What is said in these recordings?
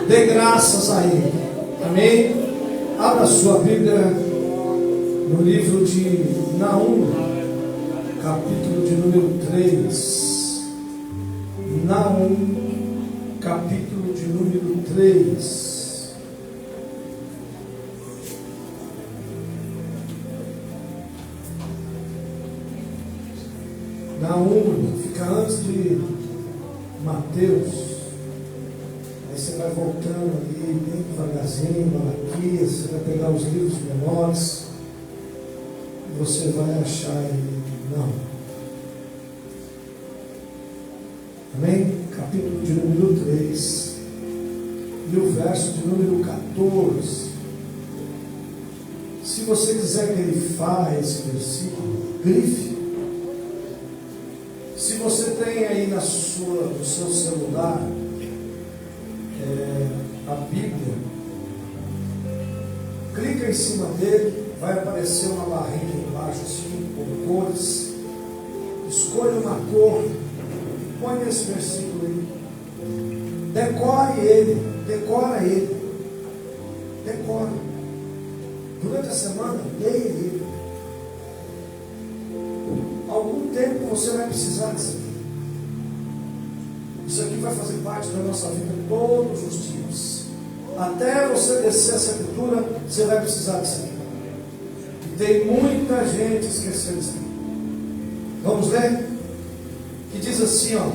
Dê graças a Ele. Amém? Abra sua Bíblia no livro de Naum, capítulo de número 3. Naum, capítulo de número 3. Naum fica antes de Mateus. Você vai voltando ali, bem devagarzinho, Malaquias, você vai pegar os livros menores, e você vai achar ele. Não. Amém? Capítulo de número 3, e o verso de número 14. Se você quiser grifar esse versículo, grife. Se você tem aí no seu celular a Bíblia, clica em cima dele, vai aparecer uma barrinha embaixo assim, com cores. Escolha uma cor, põe esse versículo aí, decora ele, decora. Durante a semana, leia ele. Algum tempo você vai precisar disso aqui. Isso aqui vai fazer parte da nossa vida todos os dias. Até você descer essa escritura, você vai precisar disso aqui. E tem muita gente esquecendo isso aqui. Vamos ler? Que diz assim, ó: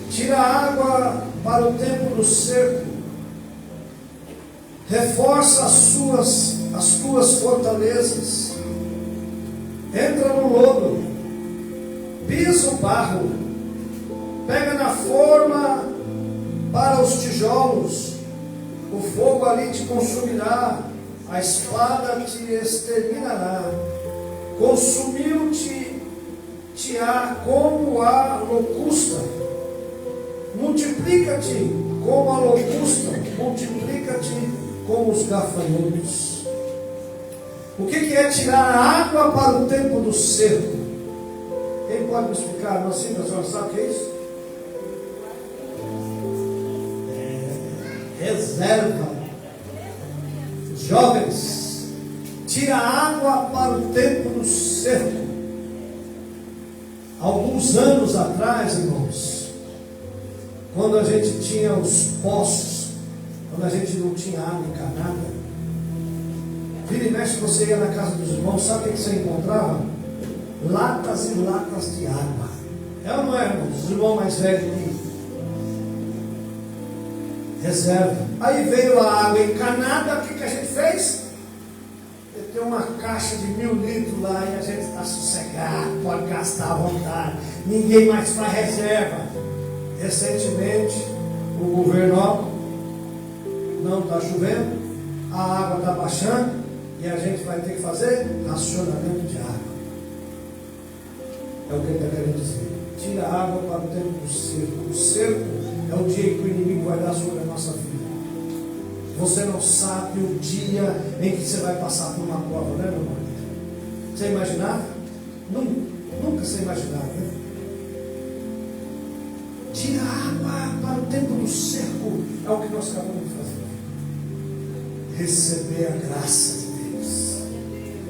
tira a água para o tempo do cerco, reforça as tuas fortalezas, entra no lodo, pisa o barro, pega na forma para os tijolos, o fogo ali te consumirá, a espada te exterminará, consumiu-te-á como a locusta, multiplica-te como a locusta, multiplica-te como os gafanhotos. O que é tirar a água para o tempo do cerco? Quem pode me explicar? Não, assim, a senhora sabe o que é isso? Reserva. Jovens, tira a água para o tempo do cerco. Alguns anos atrás, irmãos, quando a gente tinha os poços, quando a gente não tinha água encanada, vira e mexe, você ia na casa dos irmãos, sabe o que você encontrava? Latas e latas de água. É ou não é, irmãos? Os irmãos mais velhos aqui. Reserva. Aí veio a água encanada, o que a gente fez? Tem uma caixa de 1000 litros lá e a gente está sossegado, pode gastar à vontade. Ninguém mais faz reserva. Recentemente, o governo, não está chovendo, a água está baixando e a gente vai ter que fazer racionamento de água. É o que ele está querendo dizer. Tira a água para o tempo do cerco. O cerco é o dia que o inimigo vai dar sobre a nossa vida. Você não sabe o dia em que você vai passar por uma prova, né, meu irmão? Você imaginava? Nunca você imaginava, né? Tira a água para o tempo do cerco. É o que nós acabamos de fazer. Receber a graça de Deus.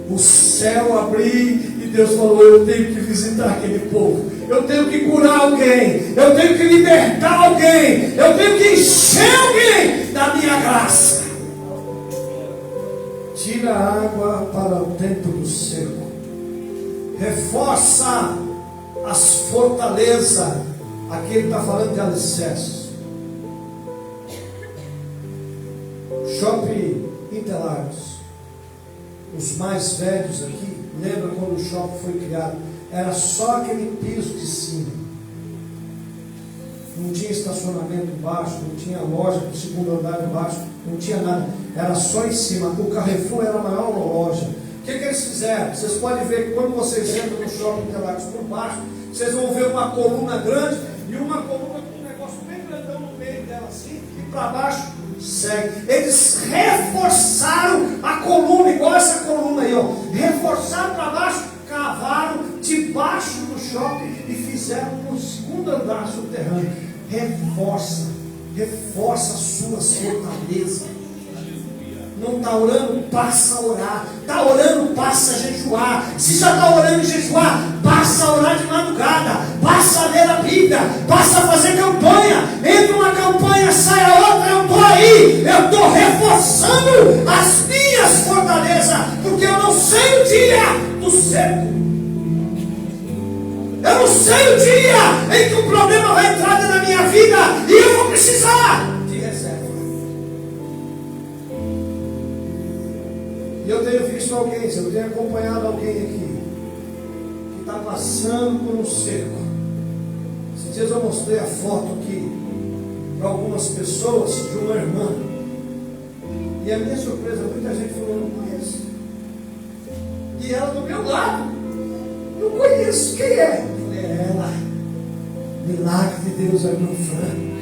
O céu abrir e Deus falou: eu tenho que visitar aquele povo. Eu tenho que curar alguém. Eu tenho que libertar alguém. Eu tenho que encher alguém da minha graça. Tira a água para o tempo do cerco. Reforça as fortalezas. Aqui ele está falando de alicerces. Shopping Interlagos. Os mais velhos aqui, lembra quando o shopping foi criado? Era só aquele piso de cima. Não tinha estacionamento embaixo, não tinha loja do segundo andar embaixo, não tinha nada. Era só em cima. O Carrefour era a maior loja. O que eles fizeram? Vocês podem ver que quando vocês entram no shopping Interlagos por baixo, vocês vão ver uma coluna grande e uma coluna com um negócio bem grandão no meio dela assim, e para baixo segue. Eles reforçaram a coluna, igual essa coluna aí, ó. Reforçaram para baixo, cavaram debaixo do shopping e fizeram um segundo andar subterrâneo. Reforça as suas fortalezas. Não está orando, passa a orar. Está orando, passa a jejuar. Se já está orando e jejuar, passa a orar de madrugada. Passa a ler a Bíblia. Passa a fazer campanha. Entra uma campanha, sai a outra. Eu estou aí. Eu estou reforçando as minhas fortalezas. Porque eu não sei o dia do cerco. Eu não sei o dia em que o problema vai entrar na minha vida. E eu vou precisar de reserva. E eu tenho visto alguém, eu tenho acompanhado alguém aqui que está passando por um cerco. Esses dias eu mostrei a foto aqui para algumas pessoas de uma irmã. E a minha surpresa, muita gente falou: não conheço. E ela do meu lado: não conheço, quem é? Eu falei: é ela. milagre de Deus ali no frango.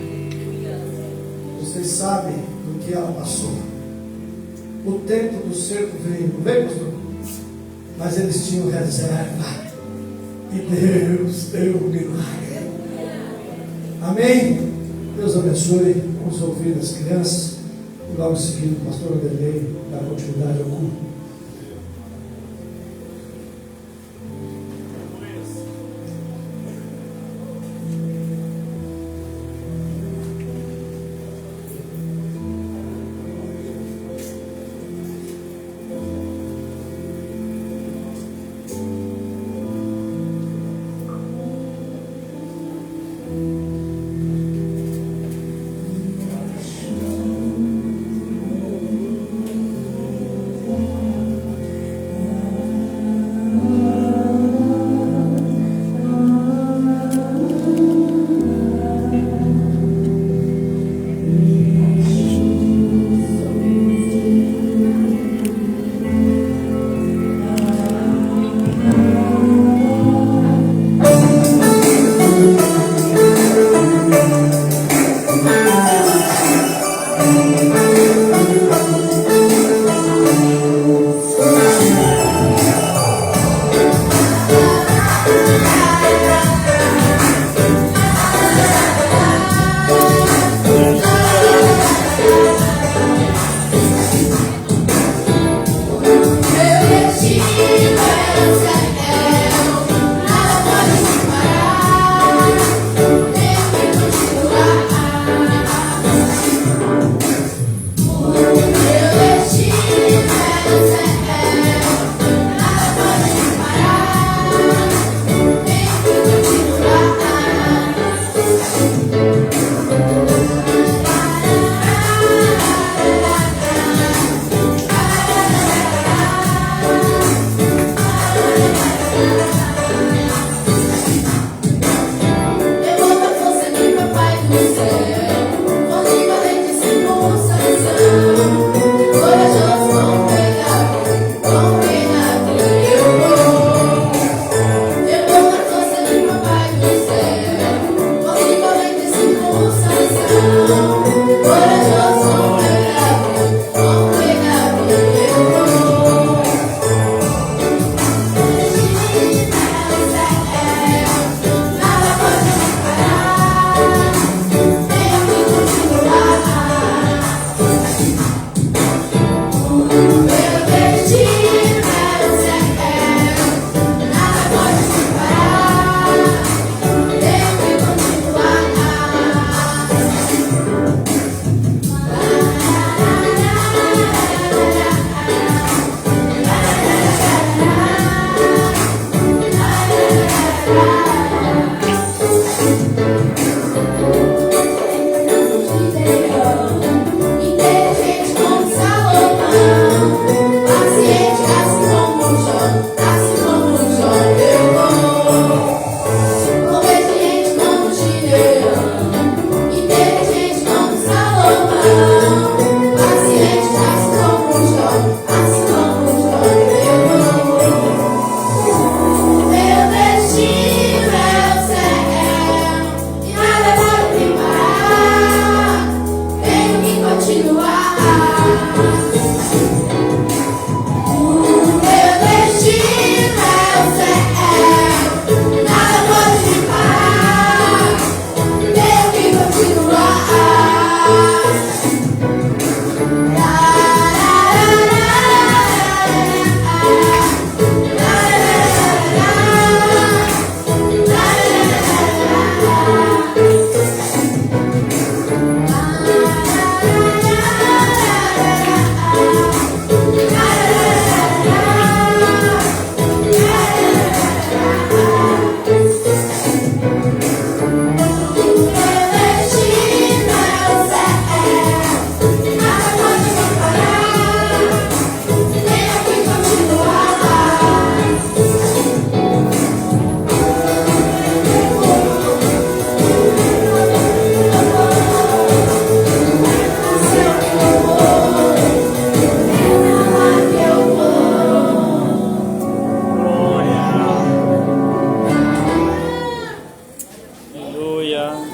Vocês sabem do que ela passou. O tempo do cerco veio, não veio, pastor? Mas eles tinham reserva. E Deus deu um milagre. Amém? Deus abençoe. Vamos ouvir as crianças. E logo em seguida o pastor Adelei dá continuidade ao culto. Aleluia.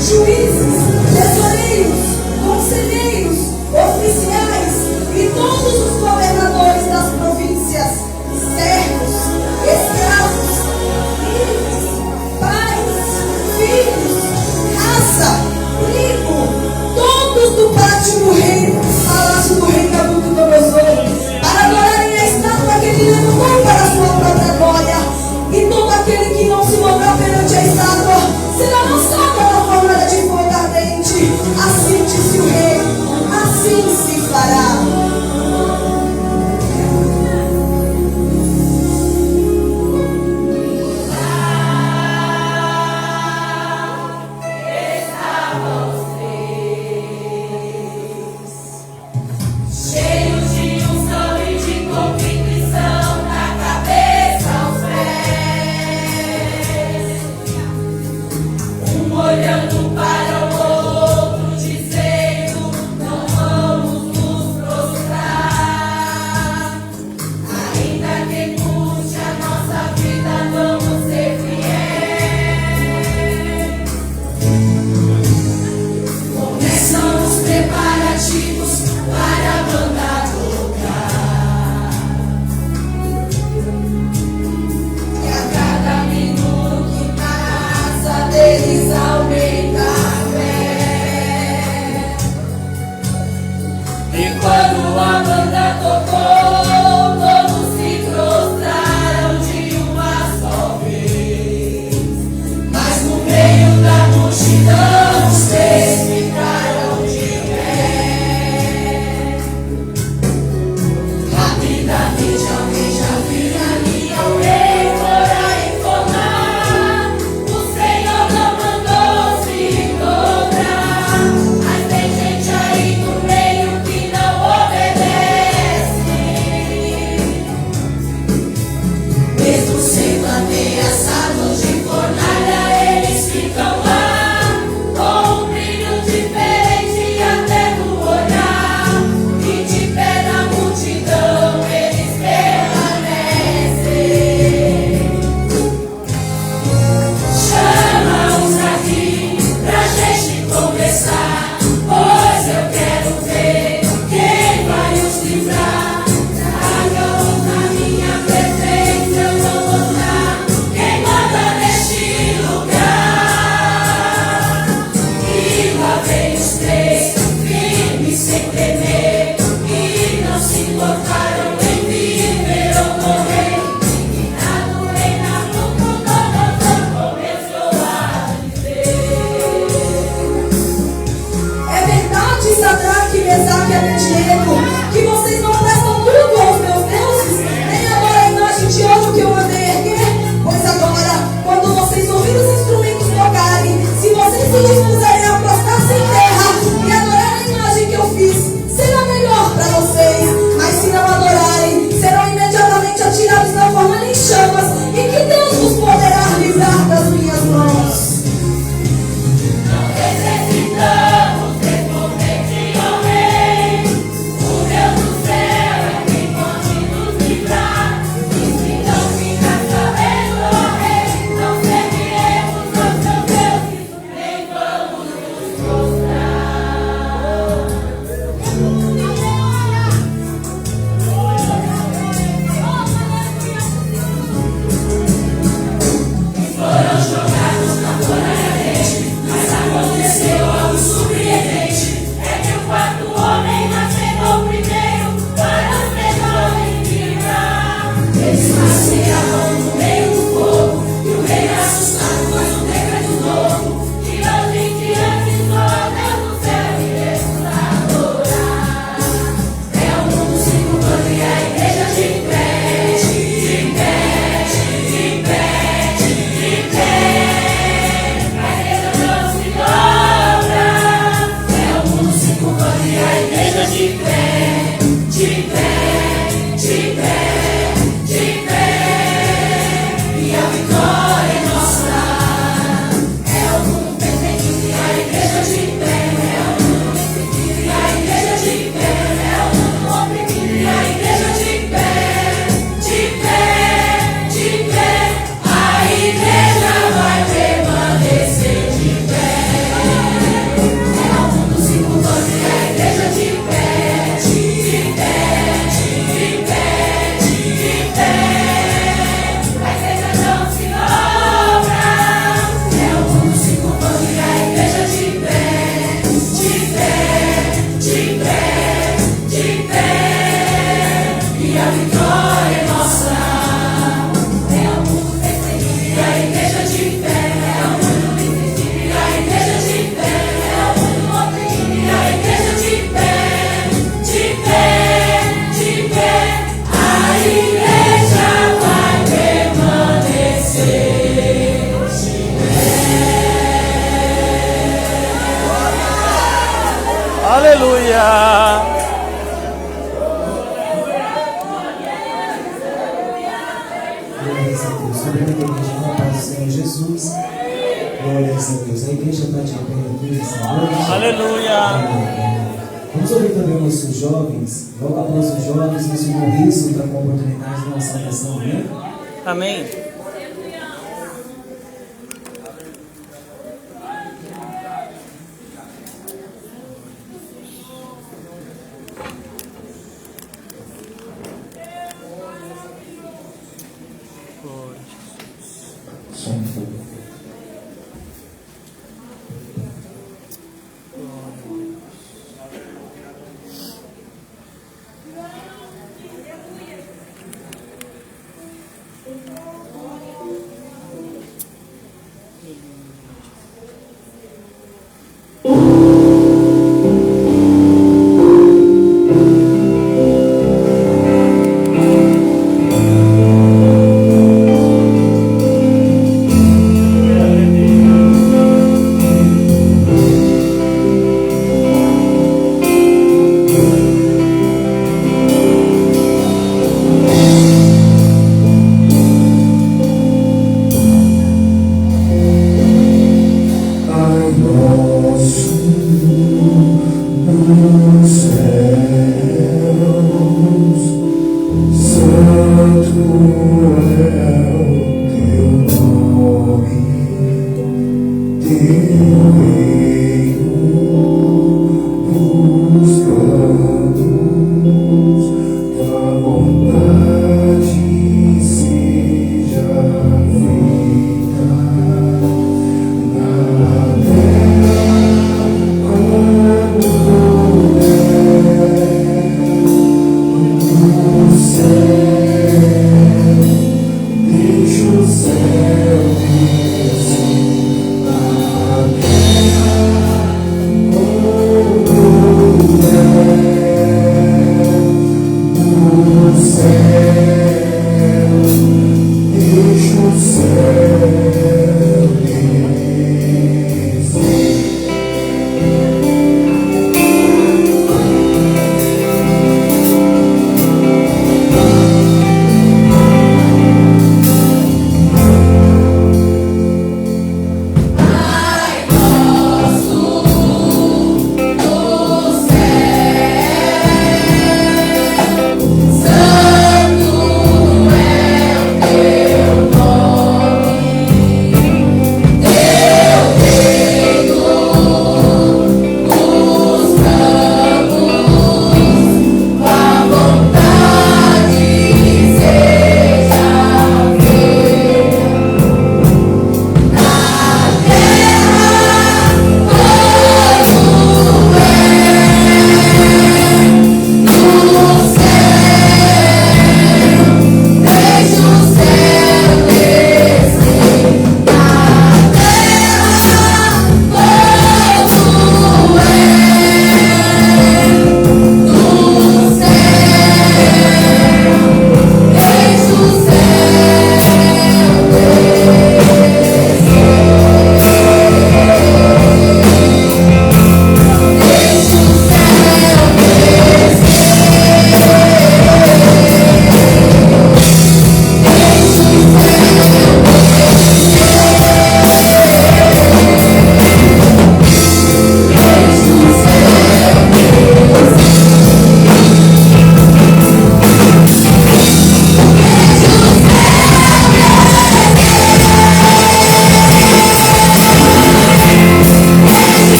Juízes, tesoureiros, conselheiros, oficiais e todos os governadores das províncias, servos, escravos, livres, pais, filhos, raça, tribo, todos do pátio do rei, palácio do rei Nabucodonosor, para adorarem a estátua que ele levantou para a sua própria glória. E todo aquele que não se dobrar perante a estátua será lançado na fornalha de fogo ardente. Assim disse o rei, assim se fará. Aleluia! Glórias a Deus. Lembrando que a igreja não paz do Senhor Jesus. Glórias a Deus. A igreja está de pé aqui nessa noite. Aleluia! Vamos ouvir também nossos jovens. Logo após os jovens, nós vamos isso para a oportunidade de uma salvação. Amém? Amém.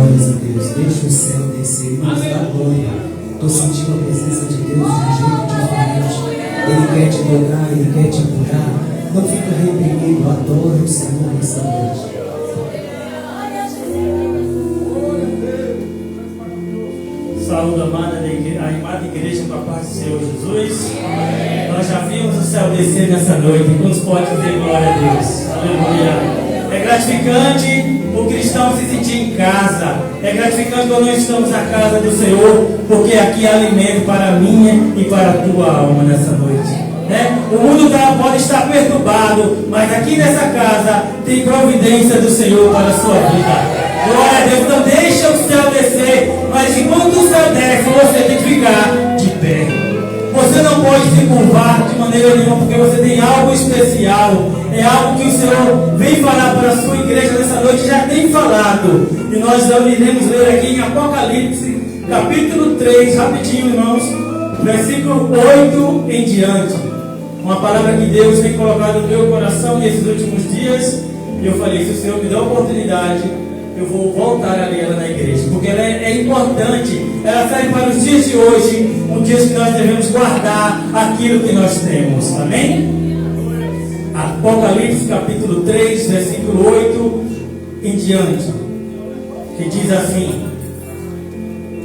Glórias a Deus. Deixa o céu descer, irmãos, dá glória. Estou sentindo a presença de Deus de um jeito diferente. Ele quer te tocar, Ele quer te curar. Não fica reprimido, adora o Senhor nessa noite. Saúde, a amada igreja, com a paz do Senhor Jesus. Nós já vimos o céu descer nessa noite. Quantos pode dizer glória a Deus? Aleluia. É gratificante o cristão se sentir em casa. É gratificante quando nós estamos na casa do Senhor, porque aqui há alimento para a minha e para a tua alma nessa noite. Né? O mundo pode estar perturbado, mas aqui nessa casa tem providência do Senhor para a sua vida. Glória a Deus. Não deixa o céu descer, mas enquanto o céu desce, você tem que ficar de pé. Você não pode se curvar de maneira nenhuma, porque você tem algo especial. É algo que o Senhor vem falar para a sua igreja nessa noite, já tem falado. E nós iremos ler aqui em Apocalipse, capítulo 3, rapidinho, irmãos, versículo 8 em diante. Uma palavra que Deus tem colocado no meu coração nesses últimos dias. E eu falei, se o Senhor me dá a oportunidade, eu vou voltar a ler ela na igreja, porque ela é importante. Ela serve para os dias de hoje, um dia que nós devemos guardar aquilo que nós temos. Amém? Apocalipse capítulo 3, versículo 8 em diante, que diz assim: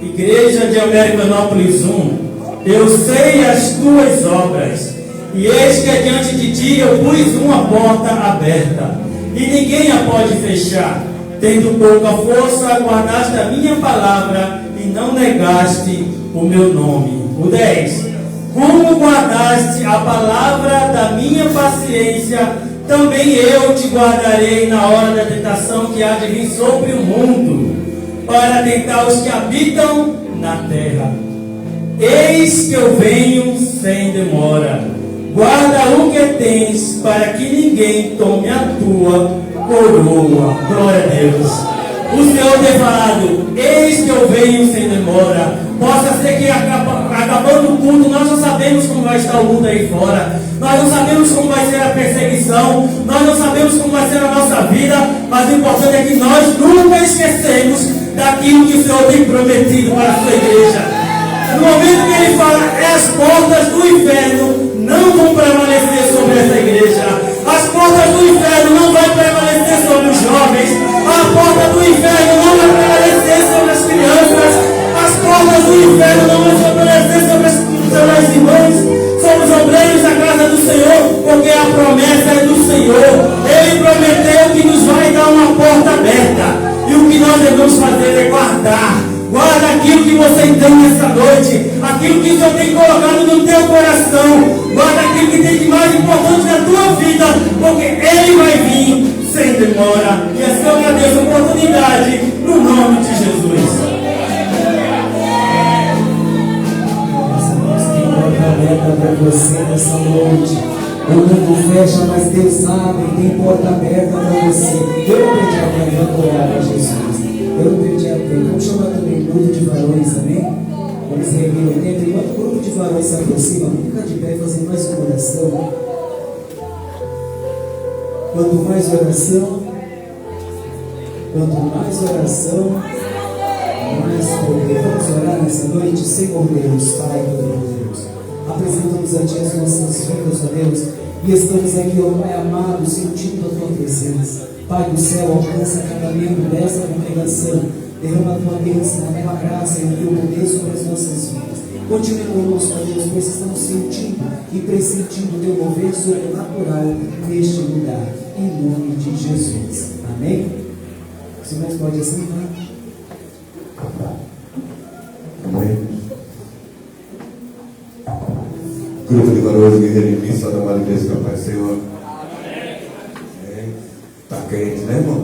Igreja de Americanópolis 1, eu sei as tuas obras, e eis que adiante de ti eu pus uma porta aberta, e ninguém a pode fechar. Tendo pouca força, guardaste a minha palavra e não negaste o meu nome. O 10. Como guardaste a palavra da minha paciência, também eu te guardarei na hora da tentação que há de vir sobre o mundo, para tentar os que habitam na terra. Eis que eu venho sem demora. Guarda o que tens, para que ninguém tome a tua coroa. Glória a Deus. O Senhor tem falado: eis que eu venho sem demora. Possa ser que acabando o culto, nós não sabemos como vai estar o mundo aí fora, nós não sabemos como vai ser a perseguição, nós não sabemos como vai ser a nossa vida, mas o importante é que nós nunca esquecemos daquilo que o Senhor tem prometido para a sua igreja. No momento que Ele fala, as portas do inferno não vão prevalecer sobre essa igreja. As portas do inferno não vão prevalecer sobre os jovens. A porta do inferno não vai prevalecer sobre as crianças. As portas do inferno não vão prevalecer sobre as irmãs, sobre os obreiros da casa do Senhor, porque a promessa é do Senhor. Ele prometeu que nos vai dar uma porta aberta. E o que nós devemos fazer é guardar. Guarda aquilo que você tem nessa noite, aquilo que o Senhor tem colocado no teu coração. Guarda aquilo que tem de mais importante na tua vida, porque Ele vai vir sem demora. E assim eu agradeço a oportunidade no nome de Jesus. Tem porta aberta para você nessa noite. O mundo fecha, mas Deus abre. Tem porta aberta para você. Eu não perdi a pena, vou orar a Jesus. Eu não perdi a pena. Vamos chamar também o grupo de varões, amém? Eles reuniram o tempo. Enquanto o grupo de varões se aproxima, vamos ficar de pé e fazer mais uma oração. Quanto mais oração, mais poder. Vamos orar nessa noite, Senhor Deus, Pai Todo-Poderoso. Apresentamos a Ti as nossas vidas, ó Deus, e estamos aqui, ó Pai amado, sentindo a Tua presença. Pai do céu, alcança cada membro dessa congregação, derrama a Tua bênção, a Tua graça e o Teu poder sobre as nossas vidas. Continue conosco, ó Deus, pois estamos sentindo e pressentindo o Teu mover sobrenatural neste lugar, em nome de Jesus. Amém? Os irmãos podem assentar. Amém. Grupo de varões, guerreiro em missa, da amada igreja, que a paz do Senhor. Está quente, né, irmão?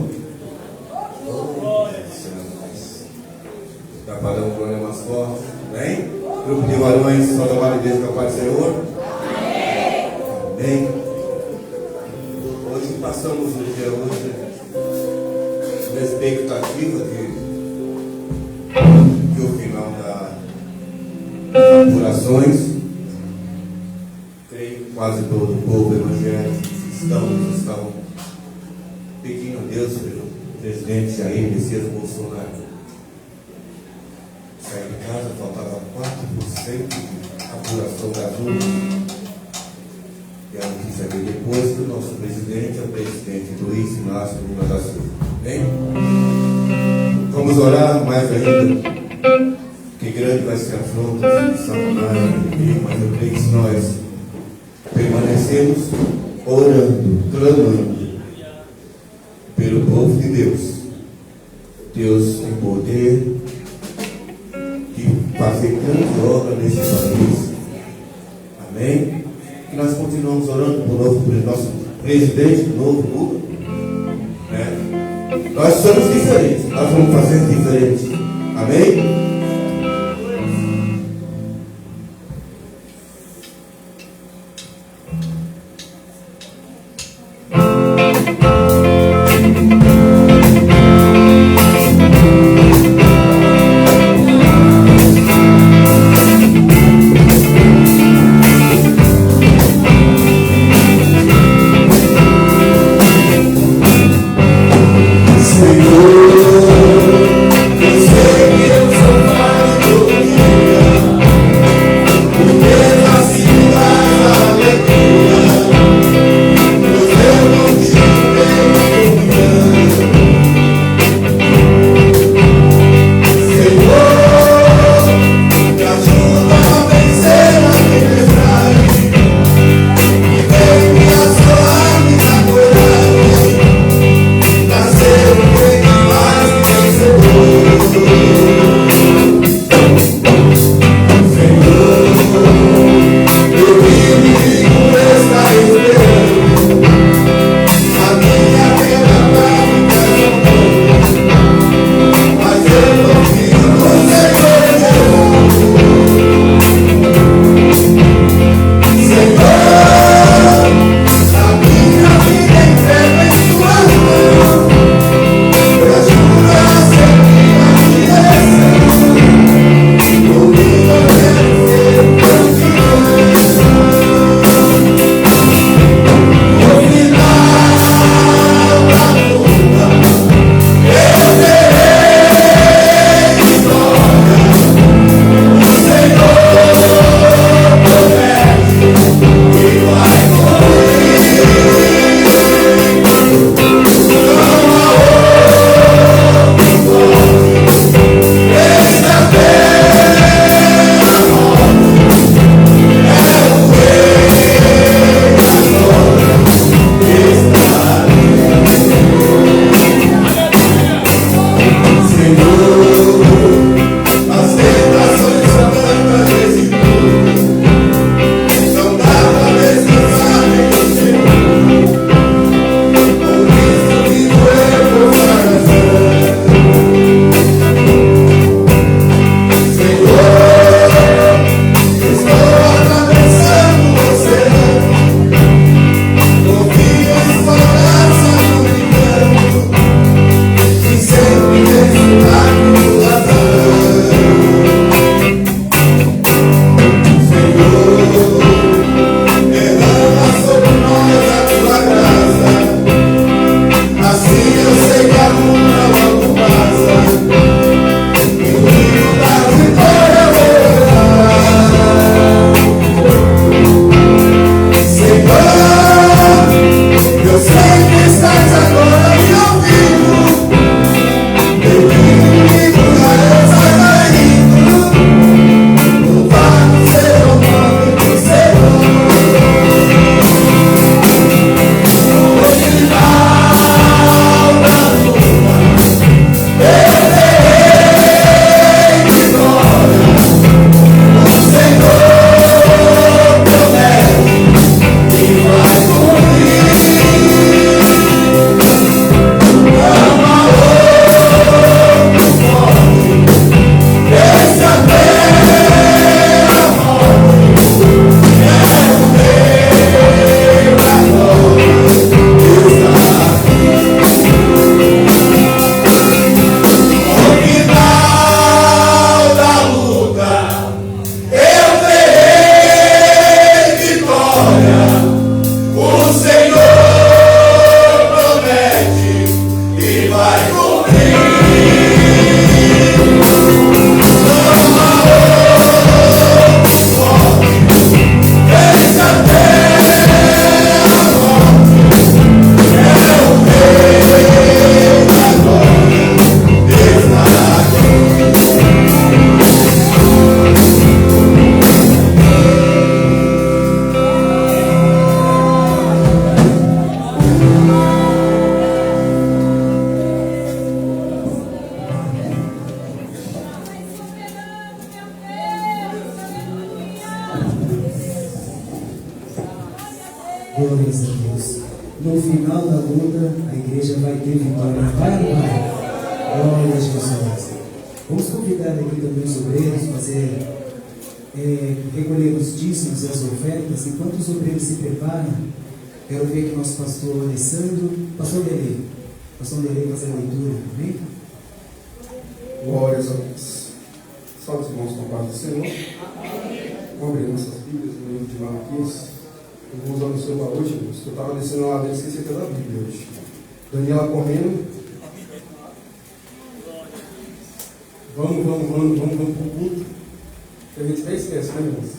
Dá para dar um glória mais forte. Amém? Grupo de varões, só da amada igreja, que a paz do Senhor. Amém. Hoje passamos o dia hoje na expectativa que o final das apurações, creio que quase todo o povo evangélico estão pedindo a Deus pelo presidente Jair Messias Bolsonaro. sempre apuração das urnas. E a notícia veio depois que o nosso presidente é o presidente Luiz Inácio Lula da Silva. Bem? Vamos orar mais ainda, que grande vai ser a afronta de Satanás, mas eu creio que se nós permanecemos orando, clamando pelo povo de Deus, Deus tem poder de fazer grande obra nesse país. Amém? E nós continuamos orando por nosso presidente novo, Lula. Nós somos diferentes, nós vamos fazer diferente. Amém? Senhor, eu sei que eu sou no final da luta, a igreja vai ter vitória. Vai ou não vai? Glória a Jesus. Vamos convidar aqui também os obreiros a fazer, recolher os dízimos e as ofertas. Enquanto os obreiros se preparam, quero ver aqui nosso pastor Alessandro, pastor Lelê fazer a leitura, amém? Glórias a Deus. Salve os irmãos com a paz do Senhor. Vamos abrir nossas Bíblias no livro de Malaquias. Eu vou usar no celular hoje, irmãos, que eu estava descendo lá dentro e esqueci até da Bíblia hoje. Daniela correndo. Vamos para o culto. Que a gente até esquece, né, irmãos?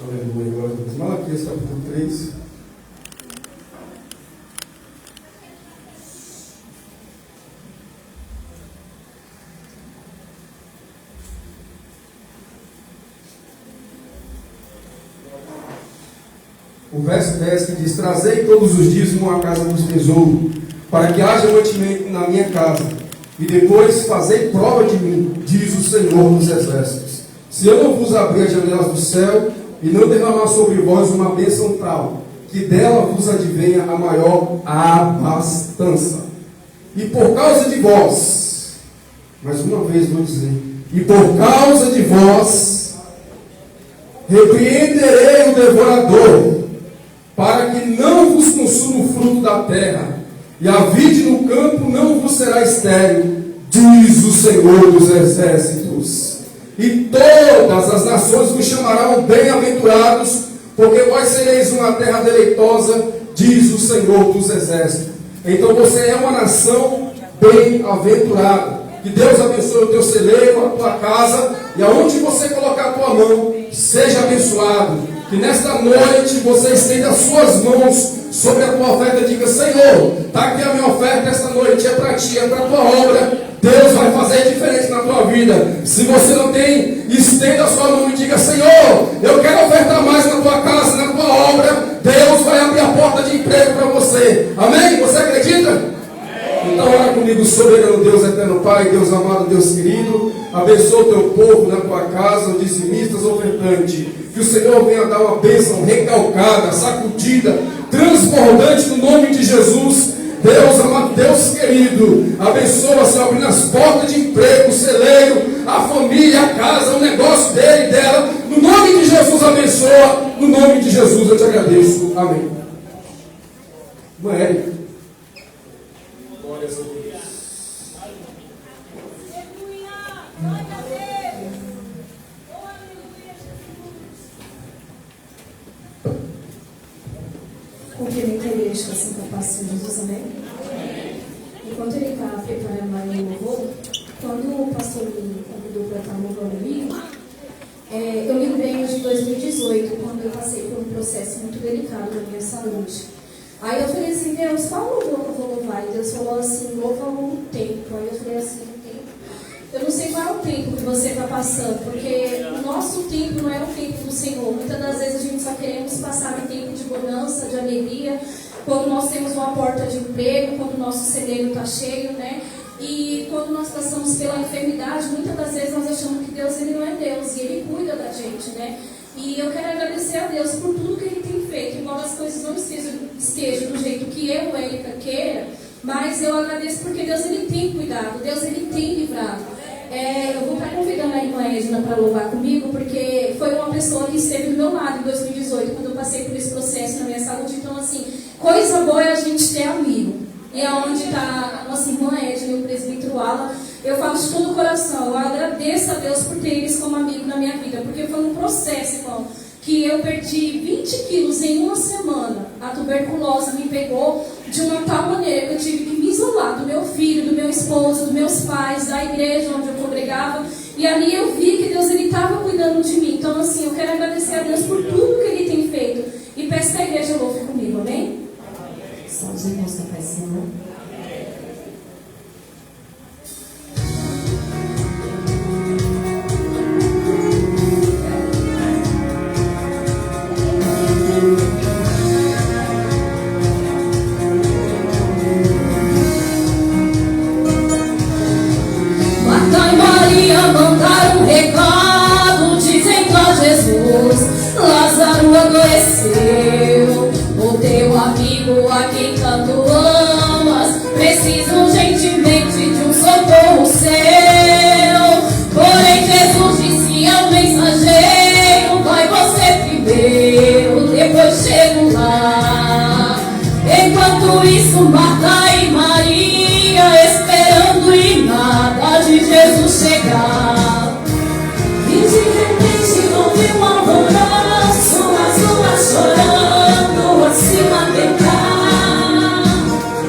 Aleluia, glória a Deus. Malaquias capítulo 3. O verso 10 que diz: trazei todos os dízimos à casa do tesouro, para que haja mantimento na minha casa, e depois fazei prova de mim, diz o Senhor dos Exércitos. Se eu não vos abrir as janelas do céu, e não derramar sobre vós uma bênção tal, que dela vos advenha a maior abastança. E por causa de vós, mais uma vez vou dizer, e por causa de vós, repreenderei o devorador, para que não vos consuma o fruto da terra, e a vide no campo não vos será estéril, diz o Senhor dos Exércitos. E todas as nações vos chamarão bem-aventurados, porque vós sereis uma terra deleitosa, diz o Senhor dos Exércitos. Então você é uma nação bem-aventurada. Que Deus abençoe o teu celeiro, a tua casa, e aonde você colocar a tua mão, seja abençoado. Que nesta noite você estenda as suas mãos sobre a tua oferta e diga: Senhor, está aqui a minha oferta esta noite, é para ti, é para a tua obra. Deus vai fazer diferente na tua vida. Se você não tem, estenda a sua mão e diga: Senhor, eu quero ofertar mais na tua casa, na tua obra. Deus vai abrir a porta de emprego para você. Amém? Você acredita? Então ora comigo, soberano Deus, eterno Pai, Deus amado, Deus querido. Abençoa o teu povo na tua casa, os dizimistas, ofertantes. Que o Senhor venha dar uma bênção recalcada, sacudida, transbordante no nome de Jesus. Deus amado, Deus querido, abençoa, Senhor, abrindo as portas de emprego, o celeiro, a família, a casa, o negócio dele e dela. No nome de Jesus, abençoa. No nome de Jesus eu te agradeço. Amém. Irmã Érica. Glórias a Deus. Cumprimento a igreja assim com a paz de Jesus, amém? Enquanto ele está preparando aí o louvor, quando o pastor me convidou para estar louvando ali, eu me lembrei de 2018, quando eu passei por um processo muito delicado na minha saúde. Aí eu falei assim: Deus, qual louvor que eu vou louvar? E Deus falou assim: louva o tempo. Aí eu falei assim: o tempo? Eu não sei qual é o tempo que você está passando, porque o nosso tempo não é o tempo do Senhor. Muitas das vezes a gente só queremos passar um tempo de bonança, de alegria, quando nós temos uma porta de emprego, quando o nosso celeiro está cheio, né? E quando nós passamos pela enfermidade, muitas das vezes nós achamos que Deus, ele não é Deus, e Ele cuida da gente, né? E eu quero agradecer a Deus por tudo que Ele tem feito, embora as coisas não estejam do jeito que eu, Érica, queira, mas eu agradeço porque Deus, ele tem cuidado, Deus, ele tem livrado. Eu vou estar convidando a irmã Edna para louvar comigo, porque foi uma pessoa que esteve do meu lado em 2018, quando eu passei por esse processo na minha saúde. Então, assim, coisa boa é a gente ter amigo. E aonde está a nossa irmã Edna e o presbítero Alan, eu falo de todo o coração, eu agradeço a Deus por ter eles como amigo na minha vida, porque foi um processo, irmão, que eu perdi 20 quilos em uma semana. A tuberculose me pegou de uma tal maneira que eu tive que me isolar do meu filho, do meu esposo, dos meus pais, da igreja onde eu congregava. E ali eu vi que Deus, ele estava cuidando de mim. Então, assim, eu quero agradecer a Deus por tudo que Ele tem feito. E peço que a igreja louve comigo, amém? São os irmãos da paz, Senhor. Lázaro adoeceu, o teu amigo amigo a quem tanto amas, preciso urgentemente de um socorro seu. Porém Jesus disse ao mensageiro: vai você primeiro, depois chego lá. Enquanto isso, Marta e Maria esperando e nada de Jesus chegar. E de repente houve um alvoroço, as duas chorando a se lamentar,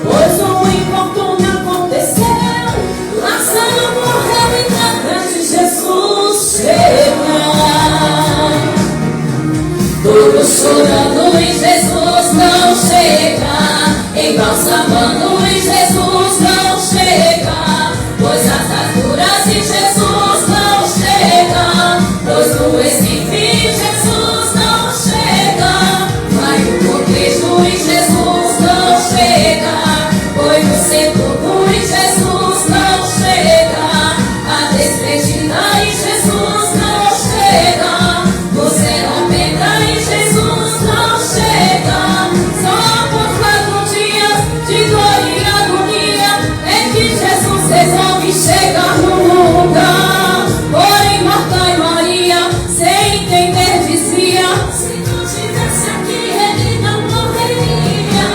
pois o infortúnio aconteceu, Lázaro morreu e nada de Jesus chegar. Todos chorando e Jesus não chega, embalsamando e Jesus não chega, pois as alturas de Jesus não chega, pois no Recife Jesus não chega, vai no cortejo e Jesus não chega, pois no sepulcro e Jesus não chega, a despedida e Jesus não chega, você não pedra e Jesus não chega, só por 4 dias de dor e agonia é que Jesus resolve chegar no lugar. Porém Marta e Maria, sem entender, dizia: se não tivesse aqui ele não morreria.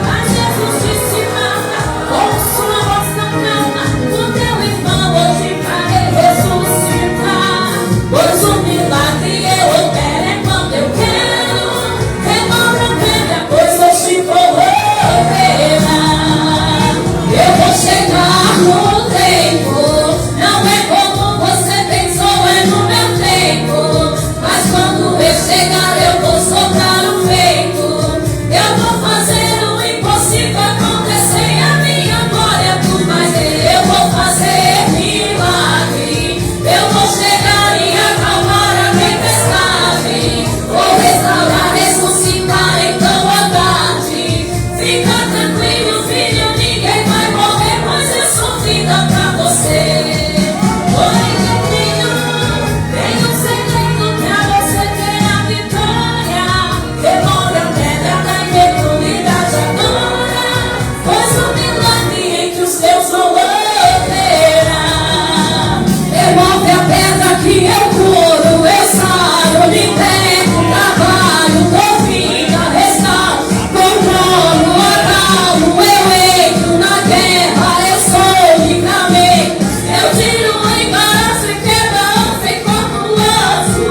Mas Jesus disse: Marta, com sua voz tão calma, o teu irmão hoje vai ressuscitar. Pois o milagre eu opero é quando eu quero. Remove a pedra, pois hoje vou operar. Eu vou chegar no tempo, não é como você pensou, é no meu tempo. Mas quando eu chegar eu vou soltar o feito, eu vou fazer o impossível acontecer. A minha glória tu vais ver, eu vou fazer milagre. Eu vou chegar e acalmar a tempestade, vou restaurar, ressuscitar então à tarde. Fica tranquilo, filho, ninguém vai morrer, pois eu sou vida pra você. Oi, filho, tem um segredo pra você ter a vitória. Remove a pedra da incredulidade agora, pois o milagre entre os teus vou operar. Remove a pedra que eu curo, eu saro, liberto, trabalho, dou vida, restauro, controlo, acalmo, eu entro na guerra, eu sou livramento, eu tiro o embaraço e quebra ontem como laço.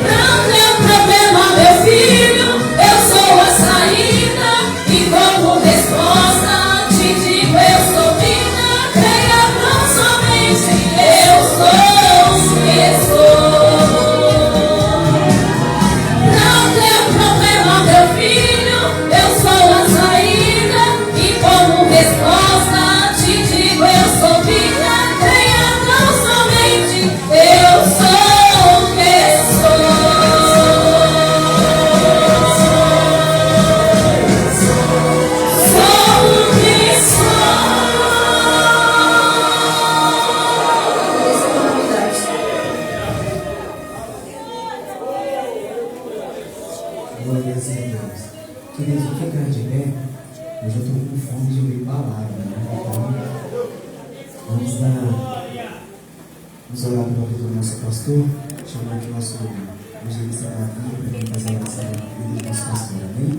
Não tem problema, meu filho, eu sou a saída, e como resposta te digo: eu sou vida, creia tão somente, eu sou o que sou. Não tem problema, meu filho, eu sou a saída, e como resposta te digo: eu sou vida, creia tão somente, eu sou o que sou. Sou o que sou. Glória a Deus. Queridos, vou ficar de pé. Hoje eu estou com fome de ouvir palavra, né? Então, vamos orar pela vida do nosso pastor, chamar aqui o nosso evangelista Davi para fazer a oração da vida do nosso pastor, amém?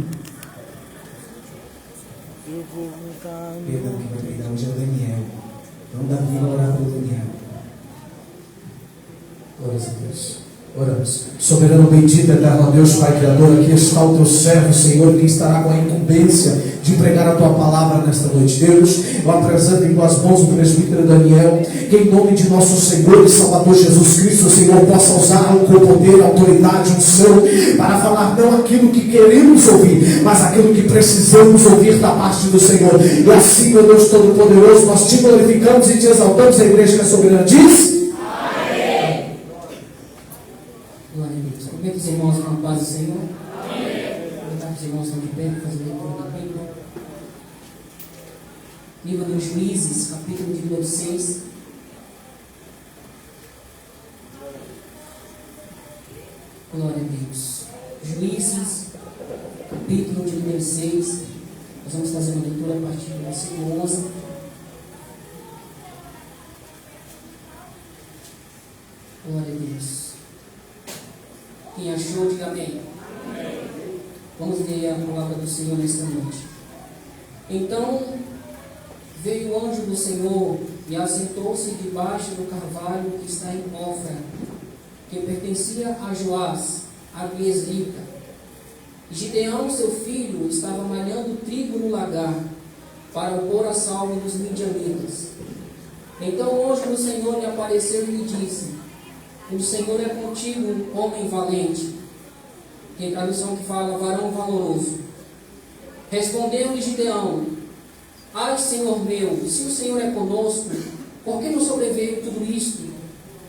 Perdão, quem vai pregar hoje é o Daniel. Então, Davi vai orar pelo Daniel. Glória a Deus. Oramos. Soberano bendito, eterno Deus, Pai Criador, aqui está o teu servo, Senhor, que estará com a incumbência de pregar a tua palavra nesta noite. Deus, eu apresento em tuas mãos o presbítero Daniel, que em nome de nosso Senhor e Salvador Jesus Cristo, o Senhor possa usá-lo com poder, autoridade, unção, para falar não aquilo que queremos ouvir, mas aquilo que precisamos ouvir da parte do Senhor. E assim, meu Deus Todo-Poderoso, nós te glorificamos e te exaltamos. A igreja que é soberana diz: Glória a Deus. Cumprimento os irmãos com a paz do Senhor. Aproveitar que os irmãos estão de pé para fazer leitura da Bíblia. Livro dos Juízes, capítulo de número 6. Glória a Deus. Juízes, capítulo de número 6. Nós vamos fazer uma leitura a partir do versículo 11. Glória a Deus. Quem achou, diga amém. Vamos ler a palavra do Senhor nesta noite. Então veio o anjo do Senhor e assentou-se debaixo do carvalho que está em Ofra, que pertencia a Joás, a Biesrita. Gideão, seu filho, estava malhando trigo no lagar, para o pôr a salvo dos midianitas. Então o anjo do Senhor lhe apareceu e lhe disse: o Senhor é contigo, homem valente. Tem tradução que fala varão valoroso. Respondeu-lhe Gideão: ai, Senhor meu, se o Senhor é conosco, por que nos sobreveio tudo isto?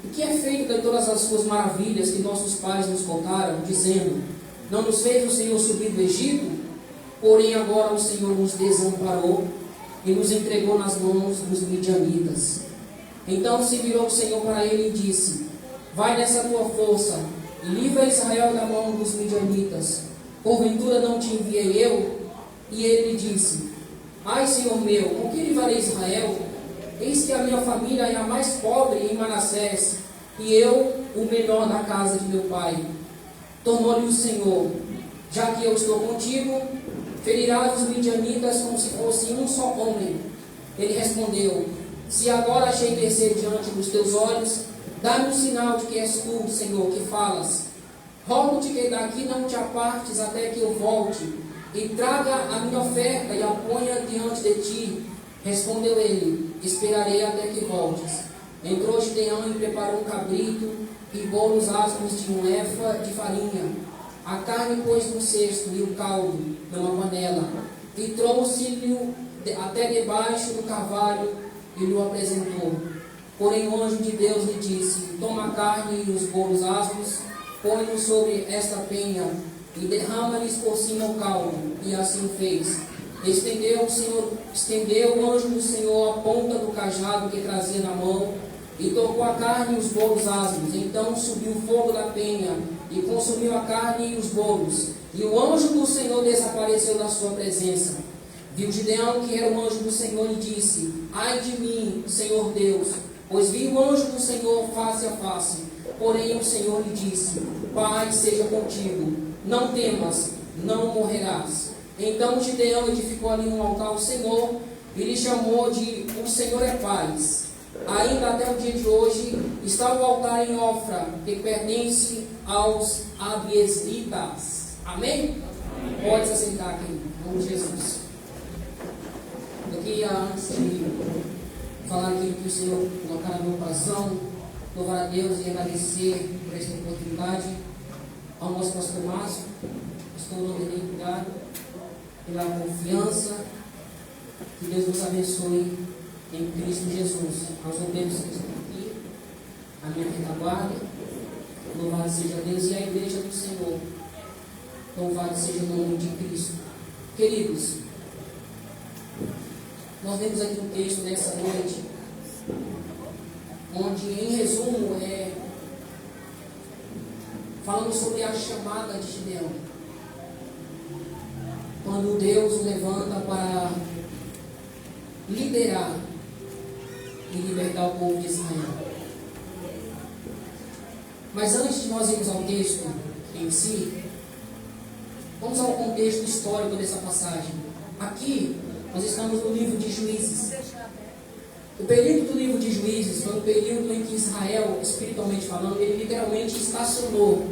O que é feito de todas as suas maravilhas que nossos pais nos contaram, dizendo: não nos fez o Senhor subir do Egito? Porém agora o Senhor nos desamparou e nos entregou nas mãos dos midianitas. Então se virou o Senhor para ele e disse: vai nessa tua força e livra Israel da mão dos midianitas. Porventura não te enviei eu? E ele lhe disse: ai, Senhor meu, com que livrarei Israel? Eis que a minha família é a mais pobre em Manassés, e eu o menor da casa de meu pai. Tornou-lhe o Senhor: já que eu estou contigo, ferirás os midianitas como se fosse um só homem. Ele respondeu: se agora achei descer diante dos teus olhos, dá-me um sinal de que és tu, Senhor, que falas. Rogo-te que daqui não te apartes até que eu volte, e traga a minha oferta e a ponha diante de ti. Respondeu ele: esperarei até que voltes. Entrou Gideão e preparou um cabrito e bolos asmos de 1 efa de farinha. A carne pôs no cesto e o caldo numa panela, e trouxe-lhe até debaixo do carvalho e lhe apresentou. Porém o anjo de Deus lhe disse: toma a carne e os bolos asmos, põe-nos sobre esta penha e derrama-lhes por cima o caldo. E assim fez. Estendeu o anjo do Senhor a ponta do cajado que trazia na mão, e tocou a carne e os bolos asmos. Então subiu o fogo da penha e consumiu a carne e os bolos, e o anjo do Senhor desapareceu da sua presença. Viu Gideão que era o anjo do Senhor e disse: ai de mim, Senhor Deus, pois vi o anjo do Senhor face a face. Porém o Senhor lhe disse: paz seja contigo, não temas, não morrerás. Então Gideão edificou ali um altar ao Senhor e lhe chamou de o Senhor é paz. Ainda até o dia de hoje está o altar em Ofra, que pertence aos Abiesritas. Amém? Pode se assentar aqui, em nome de Jesus. Eu queria, antes de falar aquilo que o Senhor colocar no meu coração, louvar a Deus e agradecer por esta oportunidade ao nosso pastor Márcio, pastor Lourdes, obrigado pela confiança. Que Deus nos abençoe em Cristo Jesus. Aos obreiros que estão aqui, a minha retaguarda, louvado seja Deus e a igreja do Senhor. Louvado seja o nome de Cristo. Queridos, nós vemos aqui um texto nessa noite, onde em resumo falamos sobre a chamada de Gideão. Quando Deus o levanta para liderar e libertar o povo de Israel. Mas antes de nós irmos ao texto em si, vamos ao contexto histórico dessa passagem. Aqui nós estamos no livro de Juízes. O período do livro de Juízes foi um período em que Israel, espiritualmente falando, ele literalmente estacionou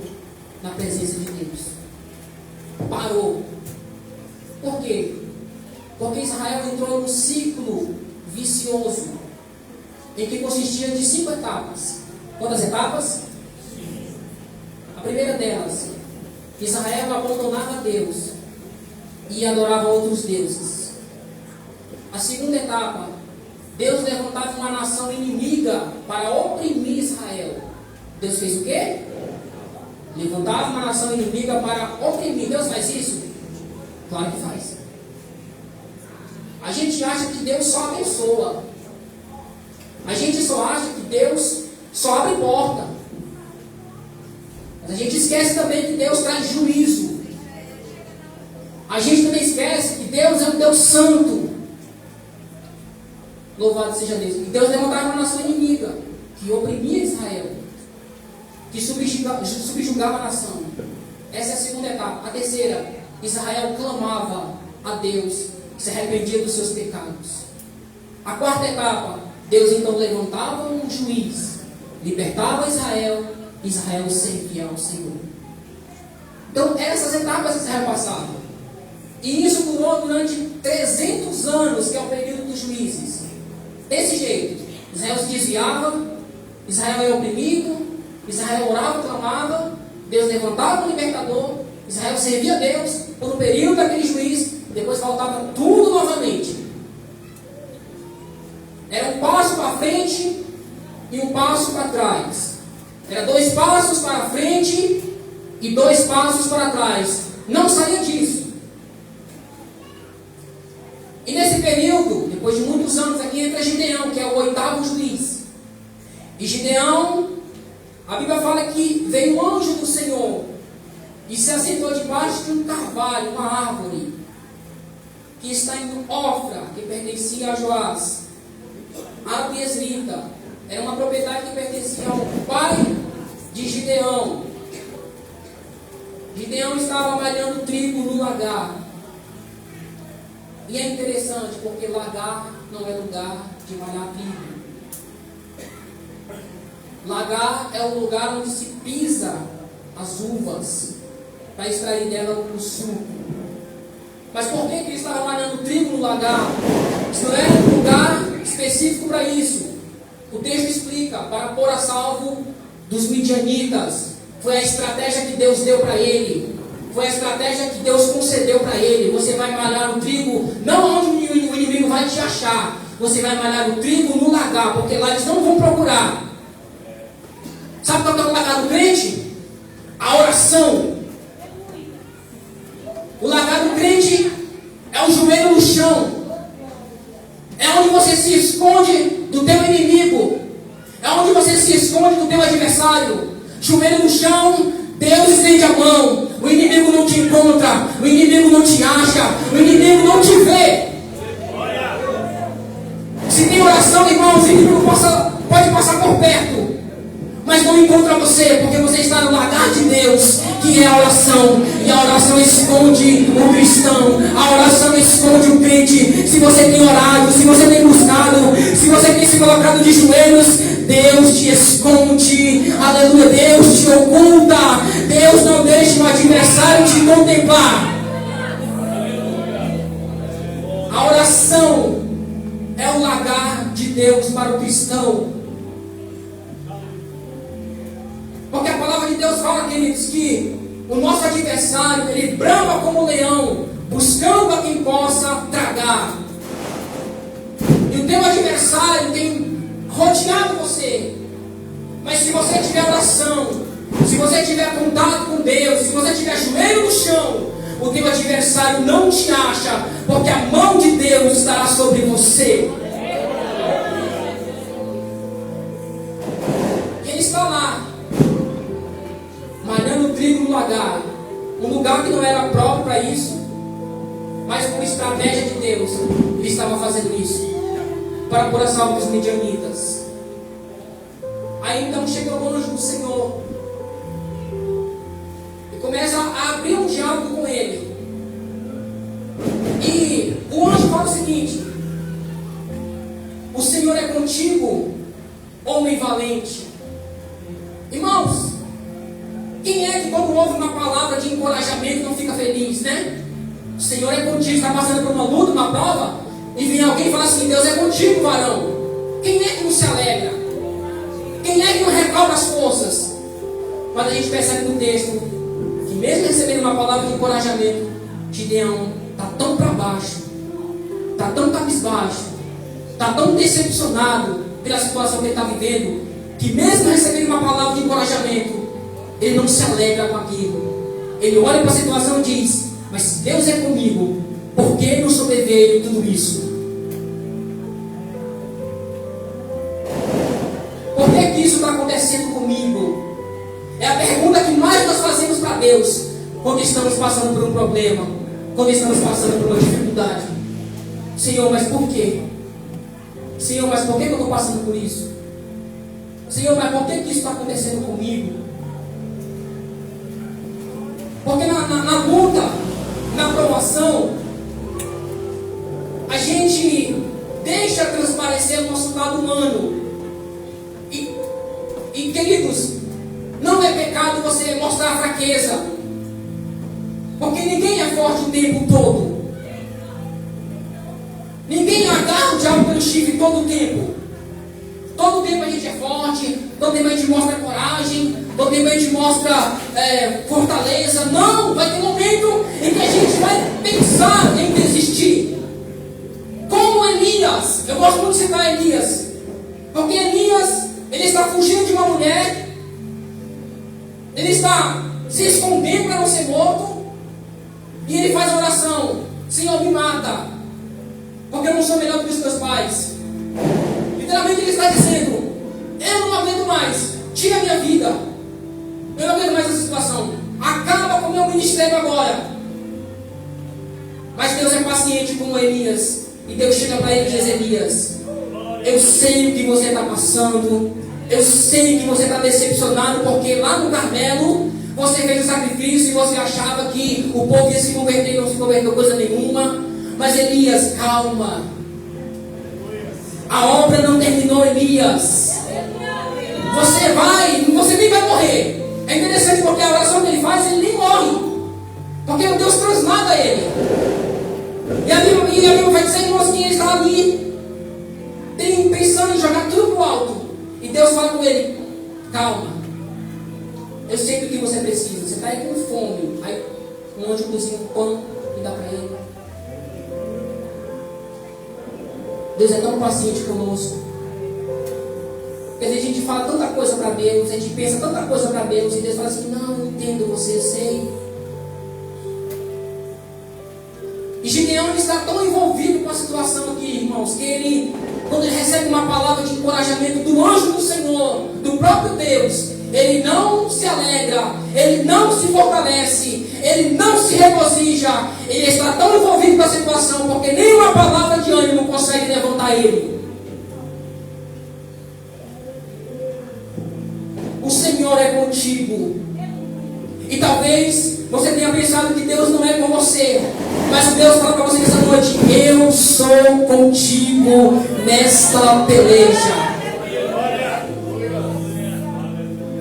na presença de Deus. Parou. Por quê? Porque Israel entrou num ciclo vicioso, em que consistia de 5 etapas. Quantas etapas? A primeira delas, Israel abandonava Deus e adorava outros deuses. A segunda etapa, Deus levantava uma nação inimiga para oprimir Israel. Deus fez o quê? Levantava uma nação inimiga para oprimir. Deus faz isso? Claro que faz. A gente acha que Deus só abençoa. A gente só acha que Deus só abre porta. Mas a gente esquece também que Deus traz juízo. A gente também esquece que Deus é um Deus santo. Louvado seja Deus. E Deus levantava uma nação inimiga que oprimia Israel, que subjugava a nação. Essa é a segunda etapa. A terceira, Israel clamava a Deus, se arrependia dos seus pecados. A quarta etapa, Deus então levantava um juiz, libertava Israel, Israel servia ao Senhor. Então, essas etapas Israel passava. E isso durou durante 300 anos, que é o período dos juízes. Desse jeito, Israel se desviava, Israel era oprimido, Israel orava, clamava, Deus levantava um libertador, Israel servia a Deus por um período daquele juiz, depois voltava tudo novamente. Era um passo para frente e um passo para trás. Era 2 passos para frente e 2 passos para trás. Não saía disso. E nesse período, depois de muitos anos, aqui entra Gideão, que é o 8º juiz. E Gideão, a Bíblia fala que veio um anjo do Senhor e se assentou debaixo de um carvalho, uma árvore, que está em Ofra, que pertencia a Joás, árvore esrita. Era uma propriedade que pertencia ao pai de Gideão. Gideão estava malhando trigo no lagar. E é interessante, porque lagar não é lugar de malhar trigo. Lagar é o lugar onde se pisa as uvas para extrair dela o suco. Mas por que ele estava malhando trigo no lagar? Isso não era um lugar específico para isso. O texto explica, para pôr a salvo dos midianitas. Foi a estratégia que Deus deu para ele. Foi a estratégia que Deus concedeu para ele. Você vai malhar o trigo, não onde o inimigo vai te achar. Você vai malhar o trigo no lagar, porque lá eles não vão procurar. Sabe qual é o lagar do crente? A oração. O lagar do crente é o joelho no chão. É onde você se esconde do teu inimigo. É onde você se esconde do teu adversário. Joelho no chão, Deus estende a mão. O inimigo não te encontra. O inimigo não te acha. O inimigo não te vê. Se tem oração, irmãos, o inimigo pode passar por perto, mas não encontra você, porque você está no lagar de Deus, que é a oração. E a oração esconde o cristão. A oração esconde o crente. Se você tem orado, se você tem buscado, se você tem se colocado de joelhos, Deus te esconde. Aleluia. Deus te oculta. Deus não deixa o adversário te contemplar. A oração é o lagar de Deus para o cristão. Porque a palavra de Deus fala, queridos, que o nosso adversário, ele brama como um leão, buscando a quem possa tragar. E o teu adversário tem rodeado você. Mas se você tiver oração, se você tiver contato com Deus, se você tiver joelho no chão, o teu adversário não te acha, porque a mão de Deus estará sobre você. E ele está lá, malhando trigo no lagar, um lugar que não era próprio para isso, mas por estratégia de Deus, ele estava fazendo isso, para pôr a salvo dos midianitas. Aí então chega o anjo do Senhor, e começa a abrir um diálogo com ele, e o anjo fala o seguinte: o Senhor é contigo, homem valente. Irmãos, quem é que quando ouve uma palavra de encorajamento não fica feliz, né? O Senhor é contigo, está passando por uma luta, uma prova, e vem alguém e fala assim: Deus é contigo, varão. Quem é que não se alegra? Quem é que não recobra as forças? Mas a gente percebe no texto que mesmo recebendo uma palavra de encorajamento, Gideão está tão para baixo, está tão cabisbaixo, está tão decepcionado pela situação que ele está vivendo, que mesmo recebendo uma palavra de encorajamento, ele não se alegra com aquilo. Ele olha para a situação e diz: mas se Deus é comigo, por que não sobreveio tudo isso? Por que isso está acontecendo comigo? É a pergunta que mais Deus quando estamos passando por um problema, quando estamos passando por uma dificuldade. Senhor, mas por quê? Senhor, mas por que eu estou passando por isso? Senhor, mas por que isso está acontecendo comigo? Porque na luta, na provação, a gente deixa transparecer o nosso lado humano. E queridos, não é pecado você mostrar a fraqueza, porque ninguém é forte o tempo todo. Ninguém agarra o diabo pelo chifre todo o tempo. Todo tempo a gente é forte, todo tempo a gente mostra coragem, todo tempo a gente mostra fortaleza. Não, vai ter um momento em que a gente vai pensar em desistir. Como Elias, eu gosto muito de citar Elias, porque Elias, ele está fugindo de uma mulher, ele está se escondendo para não ser morto, e ele faz a oração: Senhor, me mata, porque eu não sou melhor do que os meus pais. Literalmente ele está dizendo: eu não aguento mais, tira a minha vida, eu não aguento mais essa situação, acaba com o meu ministério agora. Mas Deus é paciente como Elias, e Deus chega para ele e diz: Elias, eu sei o que você está passando, eu sei que você está decepcionado, porque lá no Carmelo você fez o sacrifício e você achava que o povo ia se converter e não se converteu coisa nenhuma. Mas Elias, calma, a obra não terminou, Elias. Você nem vai morrer. É interessante porque a oração que ele faz, ele nem morre, porque o Deus translada ele. E a Bíblia vai dizer, irmãos, que ele está ali pensando em jogar tudo para o alto. E Deus fala com ele: calma, eu sei do que você precisa. Você está aí com fome. Aí um anjo cozinha um pão e dá para ele. Deus é tão paciente conosco. Porque a gente fala tanta coisa para Deus, a gente pensa tanta coisa para Deus, e Deus fala assim: não, eu entendo você, eu sei. E Gideão está tão envolvido com a situação aqui, irmãos, que ele, quando ele recebe uma palavra de encorajamento do anjo do Senhor, do próprio Deus, ele não se alegra, ele não se fortalece, ele não se regozija. Ele está tão envolvido com a situação, porque nenhuma palavra de ânimo consegue levantar ele. O Senhor é contigo. E talvez você tenha pensado que Deus não é com você, mas Deus fala para você nessa noite: eu sou contigo nesta peleja.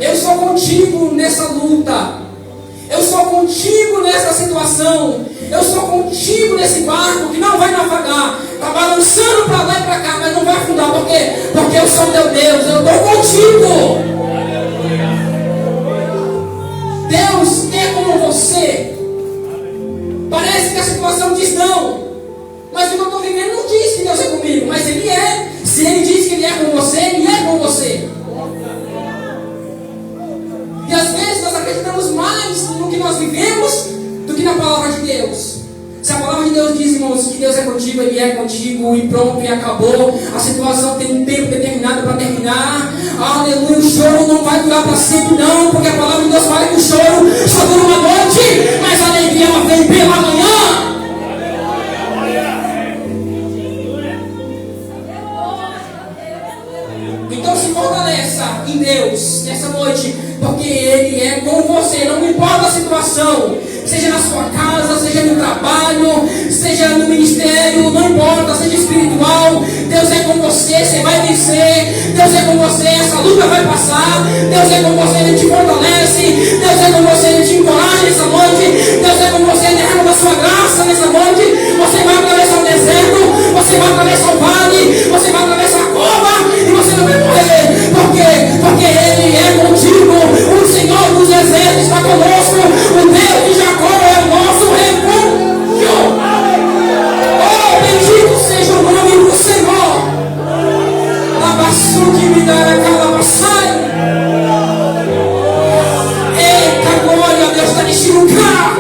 Eu sou contigo nessa luta. Eu sou contigo nessa situação. Eu sou contigo nesse barco que não vai naufragar. Está balançando para lá e para cá, mas não vai afundar. Por quê? Porque eu sou teu Deus. Eu estou contigo. Deus é como você. Parece que a situação diz não, mas o que eu estou vivendo não diz que Deus é comigo. Mas Ele é. Se Ele diz que Ele é com você, Ele é com você. E às vezes nós acreditamos mais no que nós vivemos do que na palavra de Deus. Se a palavra de Deus diz, irmãos, que Deus é contigo, Ele é contigo, e pronto, e acabou. A situação tem um tempo determinado para terminar. Aleluia, o choro não vai durar para sempre, não, porque a palavra de Deus fala que o choro só dura uma noite, mas a alegria ela vem pela manhã. Então se fortaleça em Deus nessa noite, porque Ele é com você. Não importa a situação, seja na sua casa, seja no trabalho, seja no ministério, não importa, seja espiritual, Deus é com você, você vai vencer. Deus é com você, essa luta vai passar. Deus é com você, Ele te fortalece. Deus é com você, Ele te encoraja nessa noite. Deus é com você, derrama da sua graça nessa noite. Você vai atravessar o deserto, você vai atravessar o vale, você vai atravessar a cova, e você não vai morrer. Por quê? Porque Ele é contigo. O Senhor dos exércitos está conosco. O Deus de Jacó é o nosso refúgio. Oh, bendito seja o nome do Senhor. Labassuque me dará calabaçai. Eita glória, Deus está neste lugar.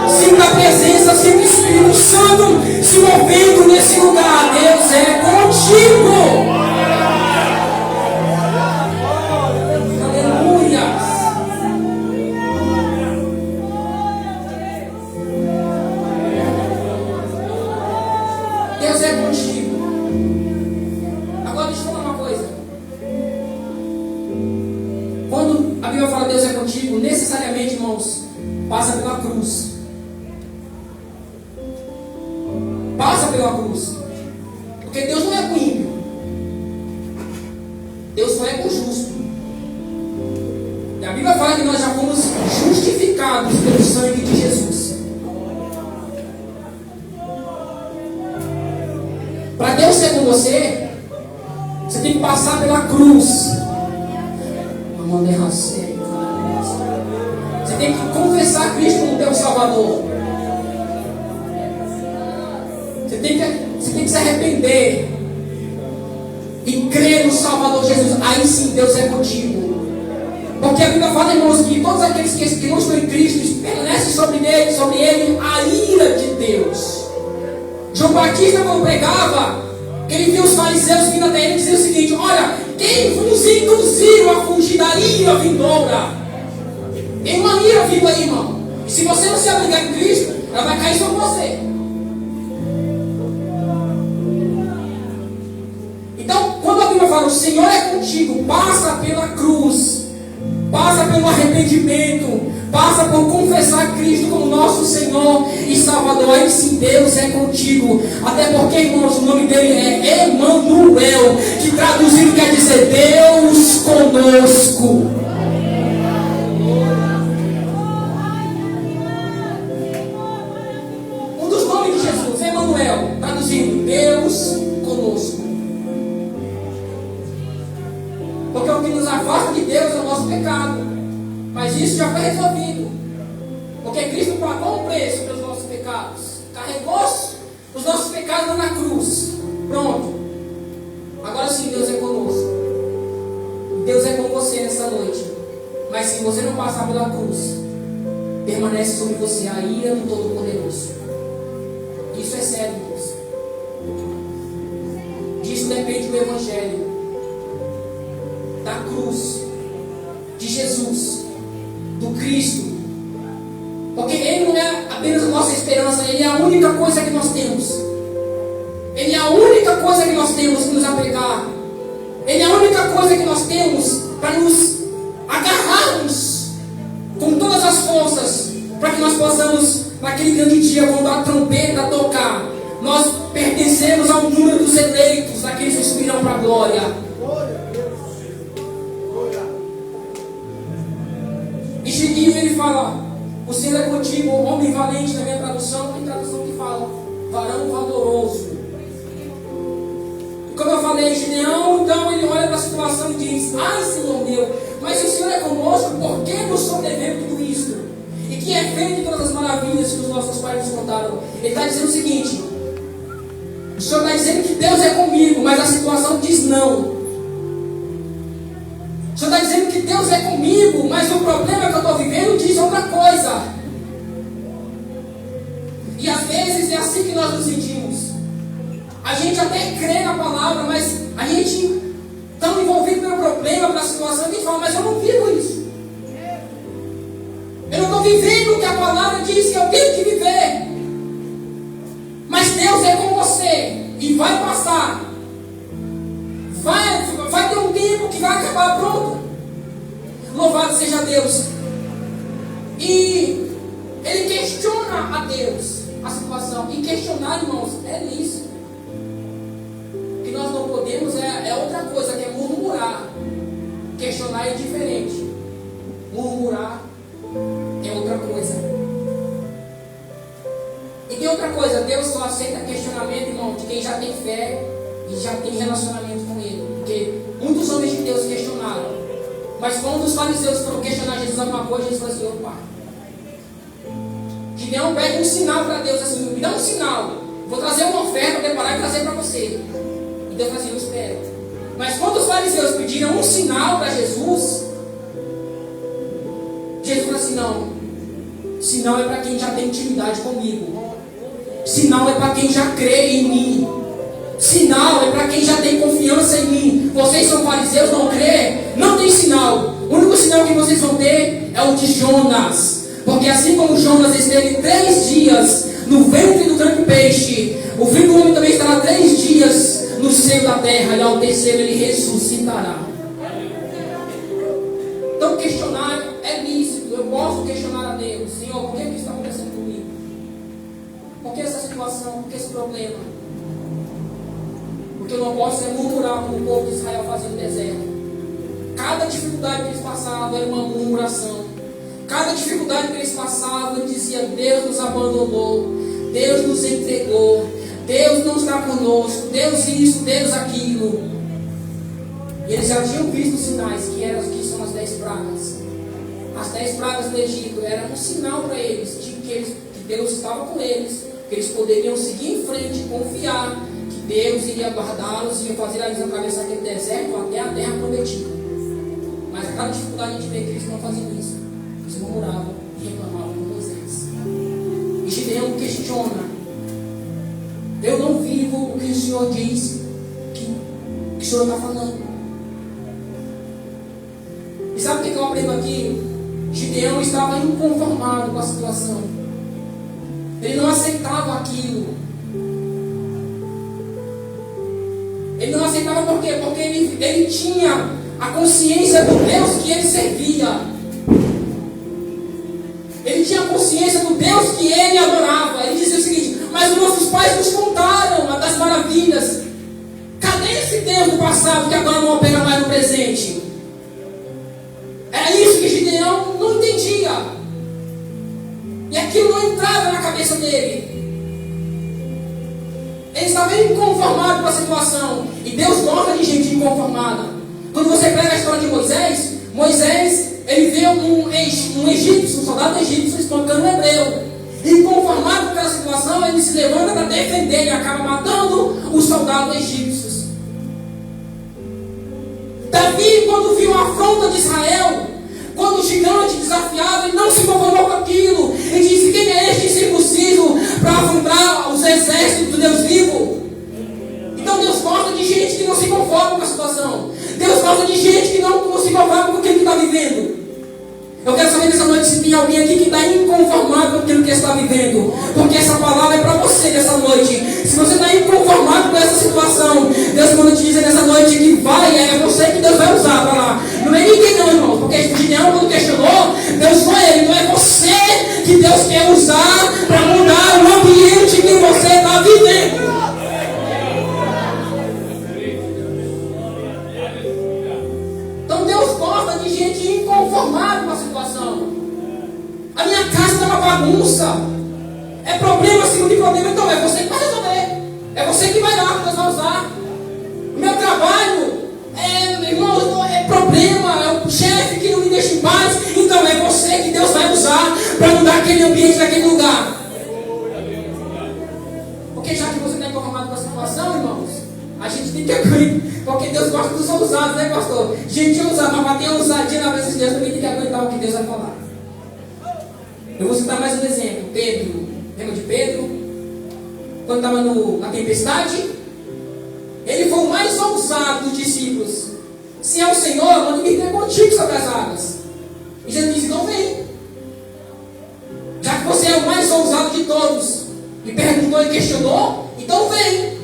Sinta a presença, sinta o Espírito Santo se movendo nesse lugar. Deus é contigo. Aleluia. passa pela cruz. Porque Deus não é com ímpio. Deus só é com justo. E a Bíblia fala que nós já fomos justificados pelo sangue de Jesus. Para Deus ser com você, você tem que passar pela cruz. Você tem que confessar Cristo como teu Salvador. Você tem que se arrepender e crer no Salvador Jesus. Aí sim Deus é contigo. Porque a Bíblia fala, irmãos, que todos aqueles que não estão em Cristo permanecem sobre ele a ira de Deus. João Batista, quando pregava, ele viu os fariseus vindo até ele e dizia o seguinte: olha, quem vos induziu a fugir da ira vindoura? Tem uma ira vindo aí, irmão. E se você não se abrigar em Cristo, ela vai cair sobre você. Então, quando a Bíblia fala, o Senhor é contigo, passa pela cruz, passa pelo arrependimento, passa por confessar Cristo como nosso Senhor e Salvador. Aí sim Deus é contigo. Até porque, irmãos, o nome dele é Emanuel, que traduzido quer dizer Deus conosco. Um dos nomes de Jesus é Emanuel, traduzindo Deus conosco. Porque o que nos afasta de Deus é o nosso pecado. Mas isso já foi resolvido. Porque Cristo pagou o preço pelos nossos pecados. Carregou os nossos pecados lá na cruz. Pronto. Agora sim, Deus é conosco. Deus é com você nessa noite. Mas se você não passar pela cruz, permanece sobre você a ira do Todo-Poderoso. Isso é sério, Deus. Disso depende do Evangelho. Da cruz. De Jesus. Do Cristo. Porque Ele não é apenas a nossa esperança, Ele é a única coisa que nós temos. Ele é a única coisa que nós temos que nos apegar. Ele é a única coisa que nós temos para nos agarrarmos com todas as forças, para que nós possamos, naquele grande dia, quando a trompeta tocar, nós pertencemos ao número dos eleitos, daqueles que subirão para a glória. E ele fala: o Senhor é contigo, homem valente. Na minha tradução, tem tradução que fala varão valoroso. E como eu falei, Gideão, então ele olha para a situação e diz: ai, Senhor meu, mas se o Senhor é conosco, por que nos sobreviveu tudo isso? E que é feito de todas as maravilhas que os nossos pais nos contaram? Ele está dizendo o seguinte: o Senhor está dizendo que Deus é comigo, mas a situação diz não. O Senhor está dizendo que Deus é comigo, mas o problema que eu estou vivendo diz outra coisa. E às vezes é assim que nós nos sentimos. A gente até crê na palavra, mas a gente está envolvido pelo problema, pela situação, e fala: mas eu não vivo isso. Eu não estou vivendo o que a palavra diz que eu tenho que viver. Mas Deus é com você e vai passar. Vai ter um tempo que vai acabar, pronto. Louvado seja Deus. E ele questiona a Deus a situação. E questionar, irmãos, é lícito. O que nós não podemos é outra coisa, que é murmurar. Questionar é diferente. Murmurar é outra coisa. E tem outra coisa: Deus só aceita questionamento, irmão, de quem já tem fé e já tem relacionamento com Ele. Porque muitos homens de Deus questionaram. Mas quando os fariseus foram questionar Jesus alguma coisa, Jesus falou assim: opa. Gideão pede um sinal para Deus, assim: me dá um sinal. Vou trazer uma oferta, preparar e trazer para você. E Deus falou assim: eu espero. Mas quando os fariseus pediram um sinal para Jesus, Jesus falou assim: não. Sinal é para quem já tem intimidade comigo. Sinal é para quem já crê em mim. Sinal é para quem já tem confiança em mim. Vocês são fariseus, não crê? Não tem sinal. O único sinal que vocês vão ter é o de Jonas. Porque assim como Jonas esteve 3 dias no ventre do grande peixe, o Filho do Homem também estará 3 dias no seio da terra, e ao terceiro ele ressuscitará. Então questionar é lícito. Eu posso questionar a Deus: Senhor, por que isso está acontecendo comigo? Por que essa situação situação? Por que esse problema? Porque eu não posso murmurar como o povo de Israel fazia no deserto. Cada dificuldade que eles passavam era uma murmuração. Cada dificuldade que eles passavam, eles diziam: Deus nos abandonou, Deus nos entregou, Deus não está conosco, Deus isso, Deus aquilo. E eles já tinham visto os sinais, que são as 10 pragas. As 10 pragas do Egito eram um sinal para eles de que Deus estava com eles, que eles poderiam seguir em frente, confiar que Deus iria guardá-los e ia fazer eles atravessar aquele deserto até a terra prometida. Mas a cada dificuldade a gente vê que eles não faziam isso. Eles murmuravam e reclamavam com Moisés. E Gideão questiona: eu não vivo o que o Senhor diz que o Senhor está falando. E sabe o que eu aprendo aqui? Gideão estava inconformado com a situação. Ele não aceitava aquilo. Ele não aceitava por quê? Porque ele tinha a consciência do Deus que ele servia. Ele tinha a consciência do Deus que ele adorava. Ele dizia o seguinte: mas os nossos pais nos contaram das maravilhas. Cadê esse Deus do passado que agora não opera mais no presente? Era isso que Gideão não entendia. E aquilo não entrava na cabeça dele. Ele estava inconformado com a situação. E Deus gosta de gente inconformada. Quando você pega a história de Moisés, ele vê um egípcio, um soldado egípcio espancando um hebreu. Inconformado com aquela situação, ele se levanta para defender e acaba matando os soldados egípcios. Davi, quando viu a afronta de Israel, quando o gigante desafiava, ele não se conformou com aquilo. Ele disse: quem é este incircunciso para afrontar os exércitos do Deus vivo? Então Deus gosta de gente que não se conforma com a situação. Deus gosta de gente que não se conforma com aquilo que está vivendo. Eu quero saber nessa noite se tem alguém aqui que está inconformado com aquilo que está vivendo. Porque essa palavra é para você nessa noite. Se você está inconformado com essa situação, Deus manda te dizer nessa noite que é você que Deus vai usar para lá. Não é ninguém não, irmão. Porque Gideão, quando questionou, Deus foi ele. Então é você que Deus quer usar para mudar o ambiente que você está vivendo. Então Deus gosta de gente inconformada com a situação. A minha casa está uma bagunça. É problema acima de problema. Então é você que vai resolver. É você que vai lá, que Deus vai usar. O meu trabalho é problema. É o chefe que não me deixa em paz. Então é você que Deus vai usar para mudar aquele ambiente daquele lugar. Porque já que você está inconformado com a situação, irmãos, a gente tem que aguentar. Porque Deus gosta dos ousados, né, pastor? Gente ousada, mas para ter ousadia na presença de Deus, também tem que aguentar o que Deus vai falar. Eu vou citar mais um exemplo. Pedro, lembra de Pedro? Quando estava na tempestade, ele foi o mais ousado dos discípulos. Se é o Senhor, manda me ter contigo sobre as águas. E Jesus disse: não vem. Já que você é o mais ousado de todos, e perguntou e questionou, então vem.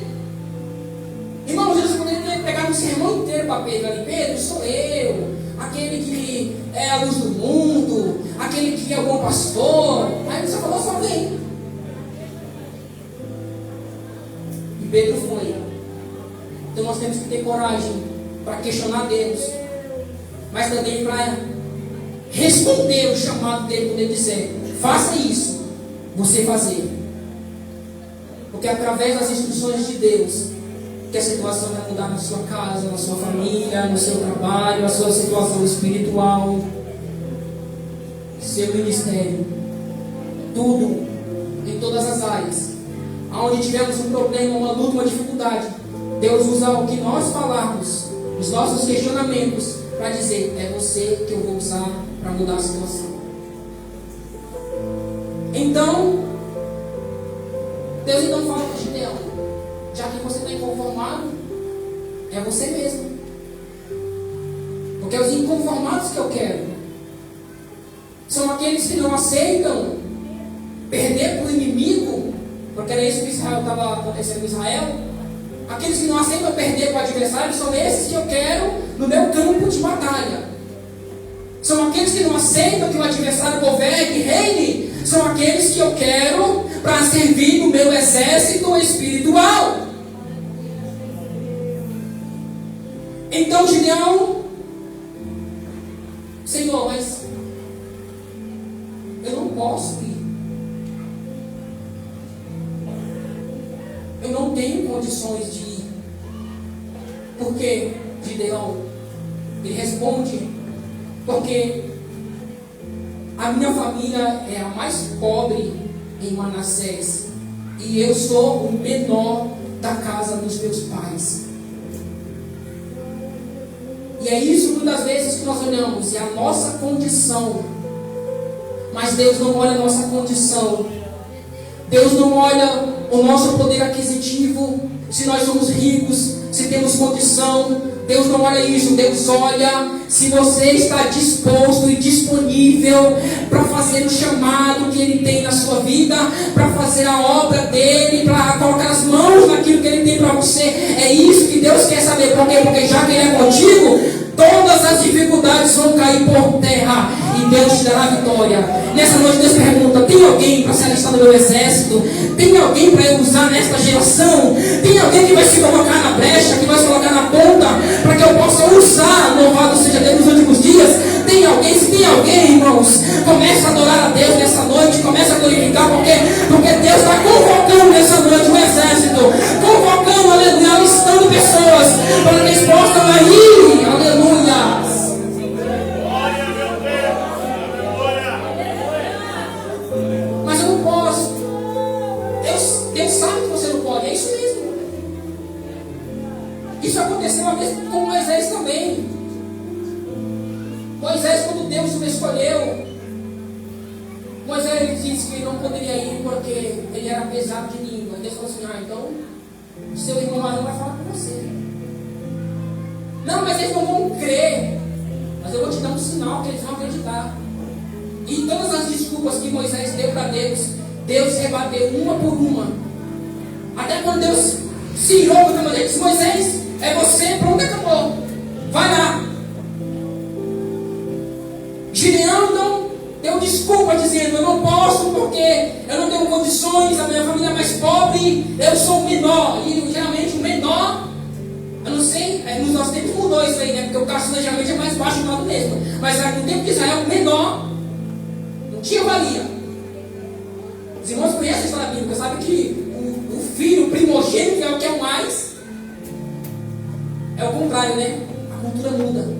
Irmão, Jesus poderia ter pegado um sermão inteiro para Pedro ali. Pedro, sou eu, aquele que é a luz do mundo, aquele que é o bom pastor. Aí você falou: só vem. E Pedro foi. Então nós temos que ter coragem para questionar Deus, mas também para responder o chamado dele quando ele disser: faça isso, você fazer. Porque através das instruções de Deus que a situação vai mudar na sua casa, na sua família, no seu trabalho, a sua situação espiritual, seu ministério, tudo, em todas as áreas. Aonde tivermos um problema, uma luta, uma dificuldade, Deus usa o que nós falarmos, os nossos questionamentos, para dizer: é você que eu vou usar para mudar a situação. Então, Deus então fala para Gideão: já que você está inconformado, é você mesmo. Porque os inconformados que eu quero são aqueles que não aceitam perder para o inimigo, porque era isso que estava acontecendo em Israel. Aqueles que não aceitam perder para o adversário são esses que eu quero no meu campo de batalha. São aqueles que não aceitam que o adversário governe e reine. São aqueles que eu quero para servir no meu meu exército espiritual. Então Gideão, Senhor, mas eu não posso ir. Eu não tenho condições de ir. Porque Gideão, ele responde, porque a minha família é a mais pobre em Manassés e eu sou o menor da casa dos meus pais. E é isso muitas vezes que nós olhamos, é a nossa condição. Mas Deus não olha a nossa condição. Deus não olha o nosso poder aquisitivo, se nós somos ricos, se temos condição. Deus não olha isso. Deus olha se você está disposto e disponível para fazer o chamado que Ele tem na sua vida, para fazer a obra dEle, para colocar as mãos naquilo que Ele tem para você. É isso que Deus quer saber. Por quê? Porque já que Ele é contigo, todas as dificuldades vão cair por terra e Deus te dará a vitória. Nessa noite Deus pergunta: tem alguém para se alistar no meu exército? Tem alguém para eu usar nesta geração? Tem alguém que vai se colocar na brecha, que vai se colocar na ponta, para que eu possa usar? Louvado seja Deus nos últimos dias. Tem alguém? Se tem alguém, irmãos, começa a adorar a Deus nessa noite, começa a glorificar, porque Deus está convocando nessa noite um exército, convocando, aleluia, alistando pessoas para que eles possam ir, aleluia. Mas eu não posso. Deus sabe que você não pode, é isso mesmo. Isso aconteceu a mesma com Moisés também. Moisés, quando Deus o escolheu, Moisés disse que ele não poderia ir porque ele era pesado de língua. Deus falou assim: então seu irmão Arão vai falar com você. Não, mas eles não vão crer. Mas eu vou te dar um sinal que eles vão acreditar. E todas as desculpas que Moisés deu para Deus, Deus rebateu uma por uma. Até quando Deus se irou com Moisés, disse: Moisés, é você, pronto, acabou. Vai lá. Gideão então deu desculpa dizendo: eu não posso porque eu não tenho condições, a minha família é mais pobre, eu sou o menor. E geralmente o menor, eu não sei, nos nossos tempos mudou isso aí, né? Porque o caçula geralmente é mais baixo do lado mesmo. Mas no tempo de Israel, o menor não tinha valia. Os irmãos conhecem a história bíblica, sabem que o filho primogênito é o que é o mais. É o contrário, né? A cultura muda.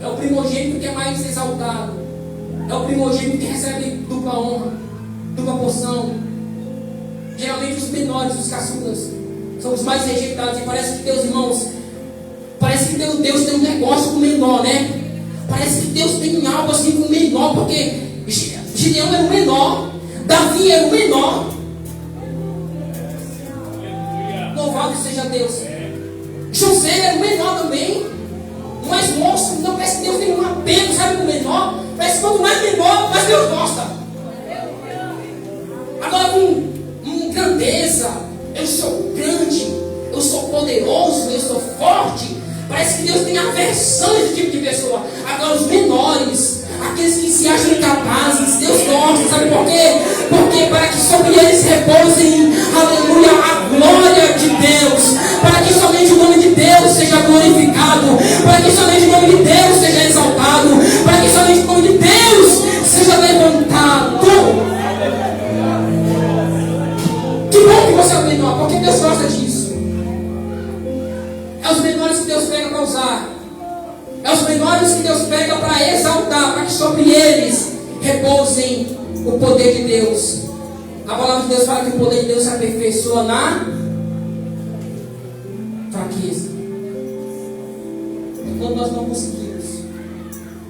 É o primogênito que é mais exaltado. É o primogênito que recebe dupla honra, dupla porção. Geralmente os menores, os caçulas, são os mais rejeitados. E parece que Deus, irmãos, parece que Deus tem um negócio com o menor, né? Parece que Deus tem algo assim com o menor, porque Gideão era o menor, Davi era o menor. Louvado seja Deus. José era o menor também. Mais moço, então parece que Deus tem um apego, sabe, com o menor. Parece que quanto mais menor, mais Deus gosta. Agora com grandeza, eu sou grande, eu sou poderoso, eu sou forte. Parece que Deus tem aversão a esse tipo de pessoa. Agora os menores, aqueles que se acham incapazes, Deus gosta, sabe por quê? Porque para que sobre eles repousem, aleluia, a glória de Deus, para que somente o nome de Deus seja glorificado, para que somente o nome de Deus seja exaltado, para que somente o nome de Deus seja levantado. Que bom que você é o menor, porque Deus gosta disso. É os menores que Deus pega para usar. É os menores que Deus pega para exaltar, para que sobre eles repousem o poder de Deus. A palavra de Deus fala que o poder de Deus se aperfeiçoa na fraqueza. E quando nós não conseguimos,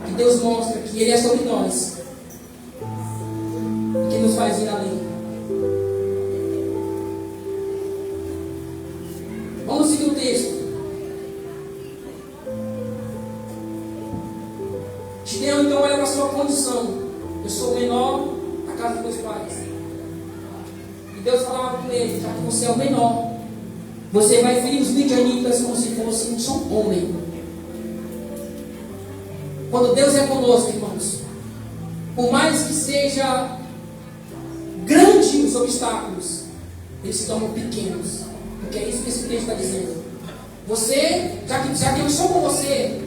que Deus mostra que Ele é sobre nós e que nos faz ir além. Vamos seguir o texto. Gideão então olha para a sua condição: eu sou o menor da casa dos meus pais. E Deus falava com ele: já que você é o menor, você vai ferir os midianitas como se fosse um só homem. Quando Deus é conosco, irmãos, por mais que seja grande os obstáculos, eles se tornam pequenos. Porque é isso que esse texto está dizendo. Você, já que eu sou com você,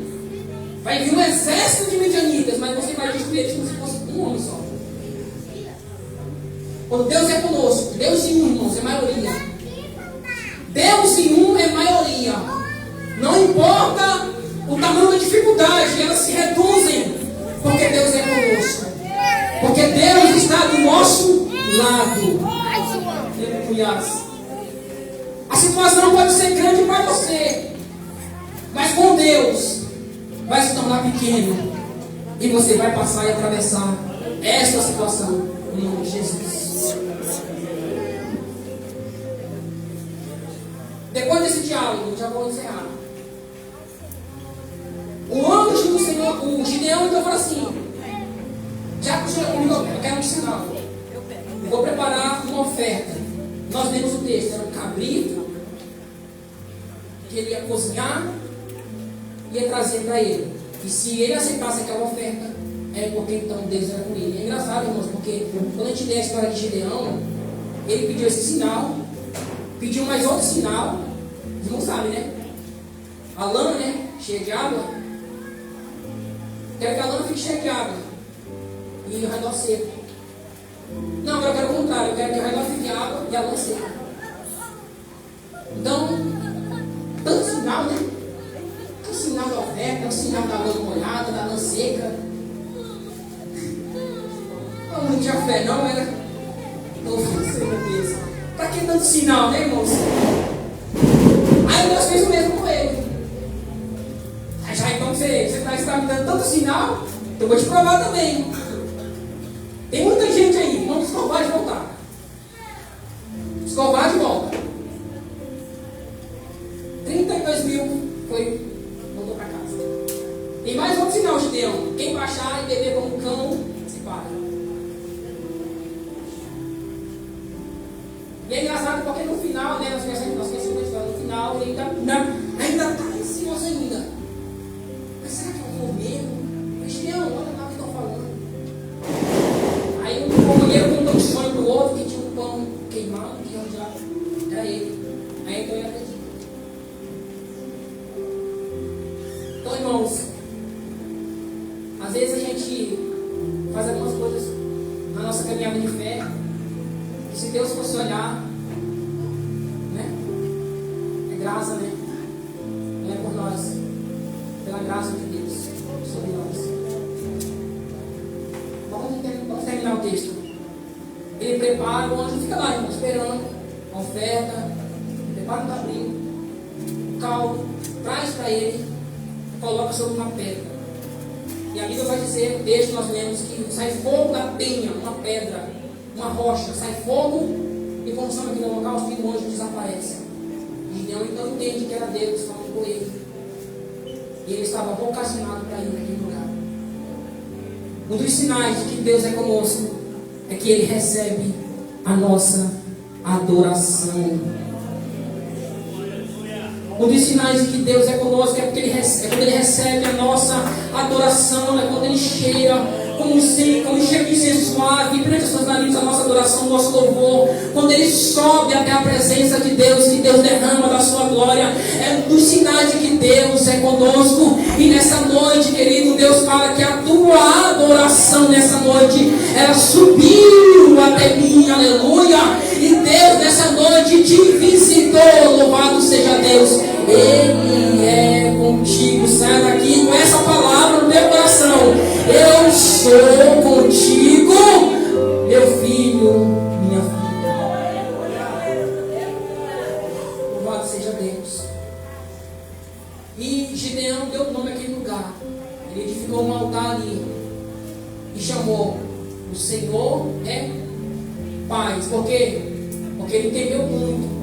vai vir um exército de midianitas, mas você vai destruir eles como se fosse um homem só. Quando Deus é conosco, Deus em um, irmãos, é maioria. Deus em um é maioria. Não importa o tamanho da dificuldade, elas se reduzem, porque Deus é conosco. Porque Deus está do nosso lado. A situação pode ser grande para você, mas com Deus vai se tornar pequeno. E você vai passar e atravessar esta situação em nome de Jesus. Depois desse diálogo, já vou encerrar. O anjo do Senhor, o Gideão, então falou assim: já que o Senhor comigo, eu quero um sinal. Eu vou preparar uma oferta. Nós lemos o texto, era um cabrito que ele ia cozinhar e ia trazer para ele. E se ele aceitasse aquela oferta, é porque então Deus era com ele. É engraçado, irmãos, porque quando a gente lê a história de Gideão, ele pediu esse sinal, pediu mais outro sinal. Vocês não sabem, né? A lã, né? Cheia de água. Quero que a lã fique cheia de água e o redor seco. Não, eu quero o contrário. Eu quero que o redor fique água e a lã seca. Então, tanto sinal, né? É um sinal da oferta, é um sinal da lã molhada, da lã seca. Não tinha fé, não era. Para que tanto sinal, né, irmãos? Aí Deus fez o mesmo com ele. Aí já então você está me dando tanto sinal, eu vou te provar também. Tem muita gente aí, vamos escovar e voltar. Escovar de volta. 32 mil voltou para casa. Tem mais outro sinal, Gideão. Quem baixar e beber como cão, se para. E é engraçado porque no final, né, nós conhecemos no final, ele ainda está ansioso ainda. Mas será que eu vou mesmo? Mas Gideão, olha lá o que estão falando. Aí um companheiro contou um sonho para o outro que tinha um pão queimado, que já era ele. Aí então ele acredita. Então, irmãos, às vezes a gente faz algumas coisas na nossa caminhada de fé, e se Deus fosse olhar, né? É graça, né? Não é por nós, pela graça de Deus sobre nós. Vamos terminar o texto. Ele prepara, o anjo fica lá, irmão, esperando a oferta, prepara o cabrito, o caldo, traz para ele, coloca sobre uma pedra. E a Bíblia vai dizer, o texto nós lemos, que sai fogo da penha, uma pedra, uma rocha, sai fogo e consome aquele local, e o anjo desaparece. Gideão então entende que era Deus falando com ele. E ele estava vocacionado para ir naquele lugar. Um dos sinais de que Deus é conosco é que Ele recebe a nossa adoração. Um dos sinais de que Deus é conosco é porque quando Ele recebe a nossa adoração, é quando Ele cheira como cheiro de incenso suave, perante as suas narinas, a nossa adoração, o nosso louvor. Quando Ele sobe até a presença de Deus, e Deus derrama da sua glória, é um dos sinais de que Deus é conosco. E nessa noite, querido, Deus fala que a tua adoração nessa noite, ela subiu até mim, aleluia. E Deus nessa noite te visitou, louvado seja Deus. Ele é contigo. Saia daqui com essa palavra no teu coração. Eu sou contigo, meu filho, minha filha. Louvado seja Deus. E Gideão deu nome àquele lugar. Ele edificou um altar ali e chamou: o Senhor é paz. Por quê? Porque ele temeu muito.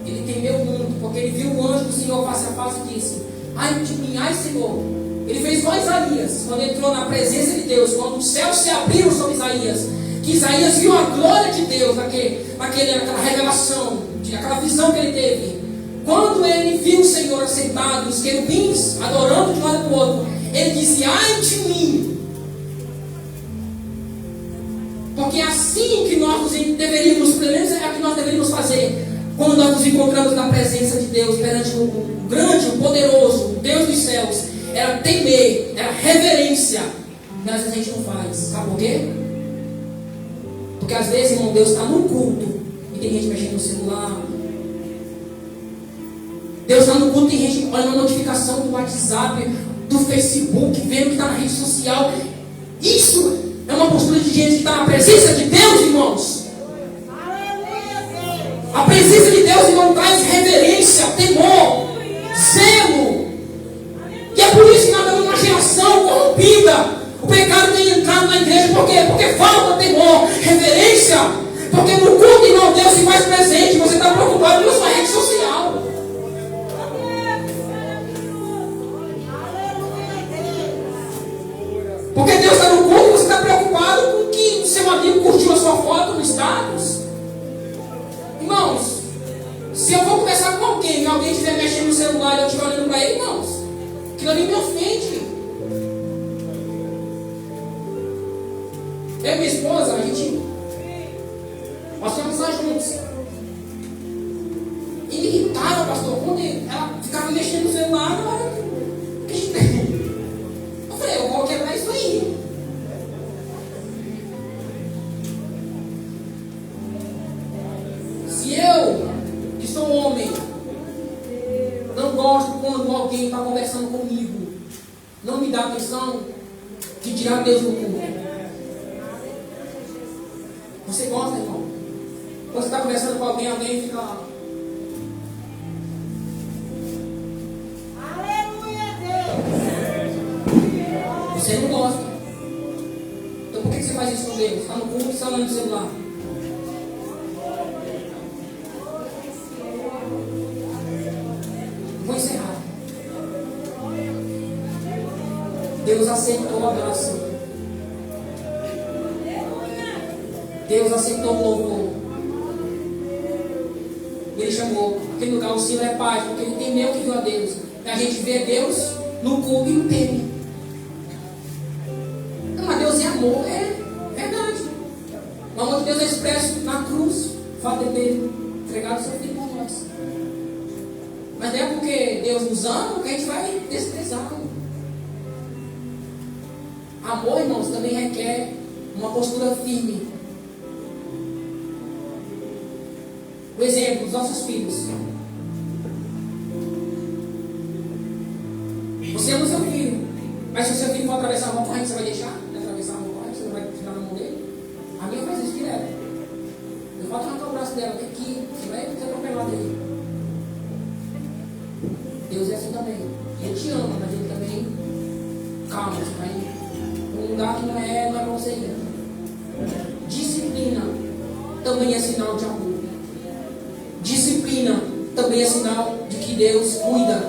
Ele temeu muito, porque ele viu o anjo do Senhor face a face e disse: ai de mim, ai Senhor. Ele fez igual Isaías, quando entrou na presença de Deus, quando os céus se abriram sobre Isaías, que Isaías viu a glória de Deus, aquela revelação, aquela visão que ele teve. Quando ele viu o Senhor sentado, os querubins adorando de um lado para o outro, ele disse: ai de mim. Porque é assim que nós deveríamos, pelo menos Quando nós nos encontramos na presença de Deus, perante o grande, o poderoso, o Deus dos céus, era temer, era reverência. Mas às vezes a gente não faz. Sabe por quê? Porque às vezes, irmão, Deus está no culto e tem gente mexendo no celular. Deus está no culto e tem gente olhando a notificação do WhatsApp, do Facebook, vendo que está na rede social. Isso é uma postura de gente que está na presença de Deus, irmãos. A presença de Deus, irmão, traz reverência, temor, zelo. E é por isso que nós estamos numa geração corrompida. O pecado tem entrado na igreja. Por quê? Porque falta temor, reverência. Porque no culto, irmão, Deus se faz presente. Você está preocupado com a sua rede social. Porque Deus está no culto e você está preocupado com que o seu amigo curtiu a sua foto no status. Irmãos, se eu vou conversar com alguém e alguém estiver mexendo no celular e eu estiver olhando para ele, irmãos, aquilo ali me ofende. Eu e minha esposa, nós fomos lá juntos. E me irritava, pastor, quando ela ficava mexendo no celular, eu falei, eu vou quebrar isso aí. Se eu, que sou homem, não gosto quando alguém está conversando comigo, não me dá atenção, que dirá Deus no culto. Você gosta, irmão? Quando você está conversando com alguém, alguém fica lá. Você não gosta. Então por que você faz isso com Deus? Está no culto e está olhando no celular. Vou encerrar. Deus aceitou a adoração. Deus aceitou o louvor. Ele chamou aquele lugar, o Senhor é paz, porque ele temeu que viu a Deus. E a gente vê Deus no culto e não teme. Não, mas Deus é amor, é verdade. O amor de Deus é expresso na cruz, o fato de ter entregado o seu filho por nós. Mas não é porque Deus nos ama que a gente vai desprezá-lo. Amor, irmãos, também requer uma postura firme. O exemplo dos nossos filhos. Você ama o seu filho, mas se o seu filho for atravessar uma corrente, você vai deixar? Ele atravessar uma corrente, você não vai ficar na mão dele? A minha faz isso direto. Eu vou arrancar o braço dela até aqui, você vai atropelar dele. Deus é assim também. Ele te ama, mas ele também. Calma, você vai em um lugar que não é para você ir. Disciplina também é sinal de amor. Disciplina também é sinal de que Deus cuida.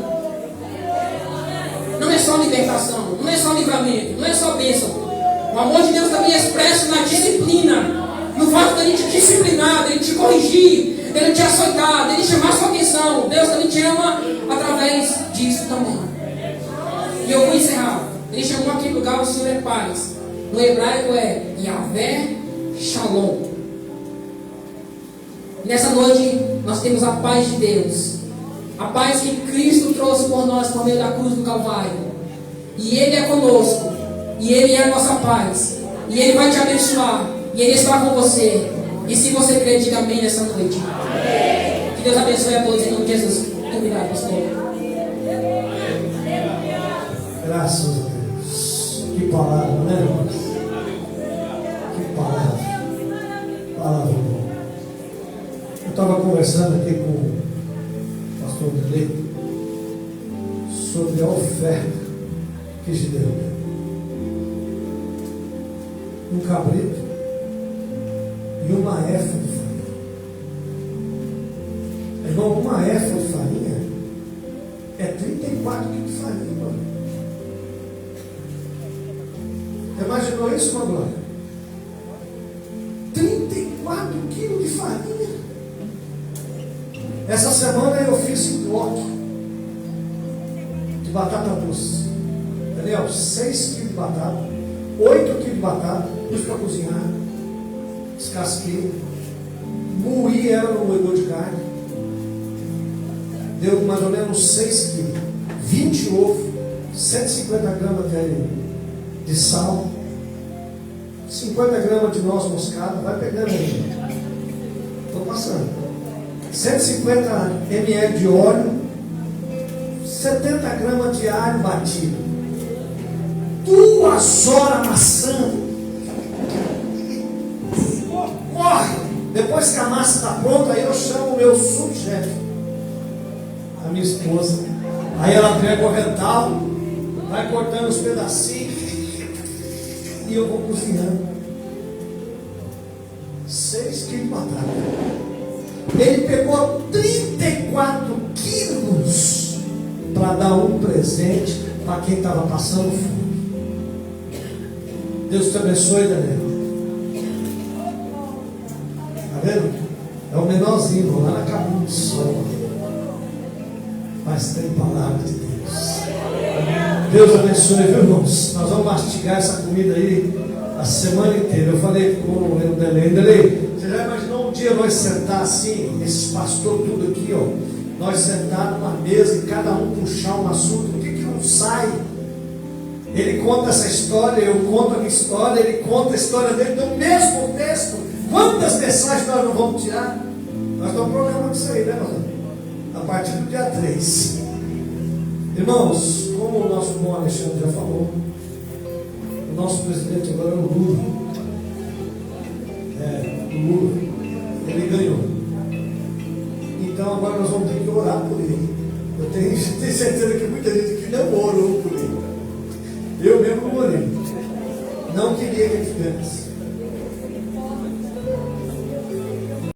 Não é só libertação, não é só livramento, não é só bênção. O amor de Deus também é expresso na disciplina. No fato de Ele te disciplinar, de Ele te corrigir, de Ele te açoitar, de Ele chamar sua atenção. Deus também te ama através disso também. E eu vou encerrar. Ele chamou aquele lugar, o Senhor é paz. No hebraico é Yahvé Shalom. Nessa noite nós temos a paz de Deus, a paz que Cristo trouxe por nós por meio da cruz do Calvário. E Ele é conosco, e Ele é a nossa paz, e Ele vai te abençoar, e Ele está com você. E se você crer, diga amém nessa noite. Amém. Que Deus abençoe a todos em nome de Jesus. Muito obrigado, pastor. Graças a Deus. Que palavra, né, irmãos? Que palavra. Palavra boa. Eu estava conversando aqui com o pastor Delei sobre a oferta que Gideão deu. Um cabrito e uma éfa de farinha. Irmão, uma éfa de farinha é 34 quilos de farinha, irmão. Imaginou isso, uma glória? 34 quilos de farinha. Essa semana eu fiz um bloco de batata doce. Daniel, 6 quilos de batata, 8 quilos de batata, pus para cozinhar, descasquei, moí ela no moedor de carne, deu mais ou menos 6 quilos, 20 ovos, 150 gramas de sal, 50 gramas de noz moscada, vai pegando aí. Estou passando. 150 ml de óleo, 70 gramas de alho batido. 2 horas amassando. Corre! Depois que a massa está pronta, aí eu chamo o meu subchefe, a minha esposa. Aí ela pega o avental, vai cortando os pedacinhos e eu vou cozinhando. 6 quilos de batata. Ele pegou 34 quilos para dar um presente para quem estava passando fome. Deus te abençoe, Daniel. Está vendo? É o menorzinho, lá na cabine de sol. Mas tem palavra de Deus. Deus abençoe, viu, irmãos? Nós vamos mastigar essa comida aí a semana inteira. Eu falei com o Delei, você já imaginou um dia nós sentar assim, esses pastores tudo aqui, ó, nós sentar numa mesa e cada um puxar um assunto, o que não sai? Ele conta essa história, eu conto a minha história, ele conta a história dele do mesmo texto. Quantas mensagens nós não vamos tirar? Nós estamos programando isso aí, né, irmão? A partir do dia 3. Irmãos, como o nosso bom Alexandre já falou, o nosso presidente agora é o Lula. O Lula. Ele ganhou. Então agora nós vamos ter que orar por ele. Eu tenho certeza que muita gente que não orou por ele. Eu mesmo não orei. Não queria que ele tivesse.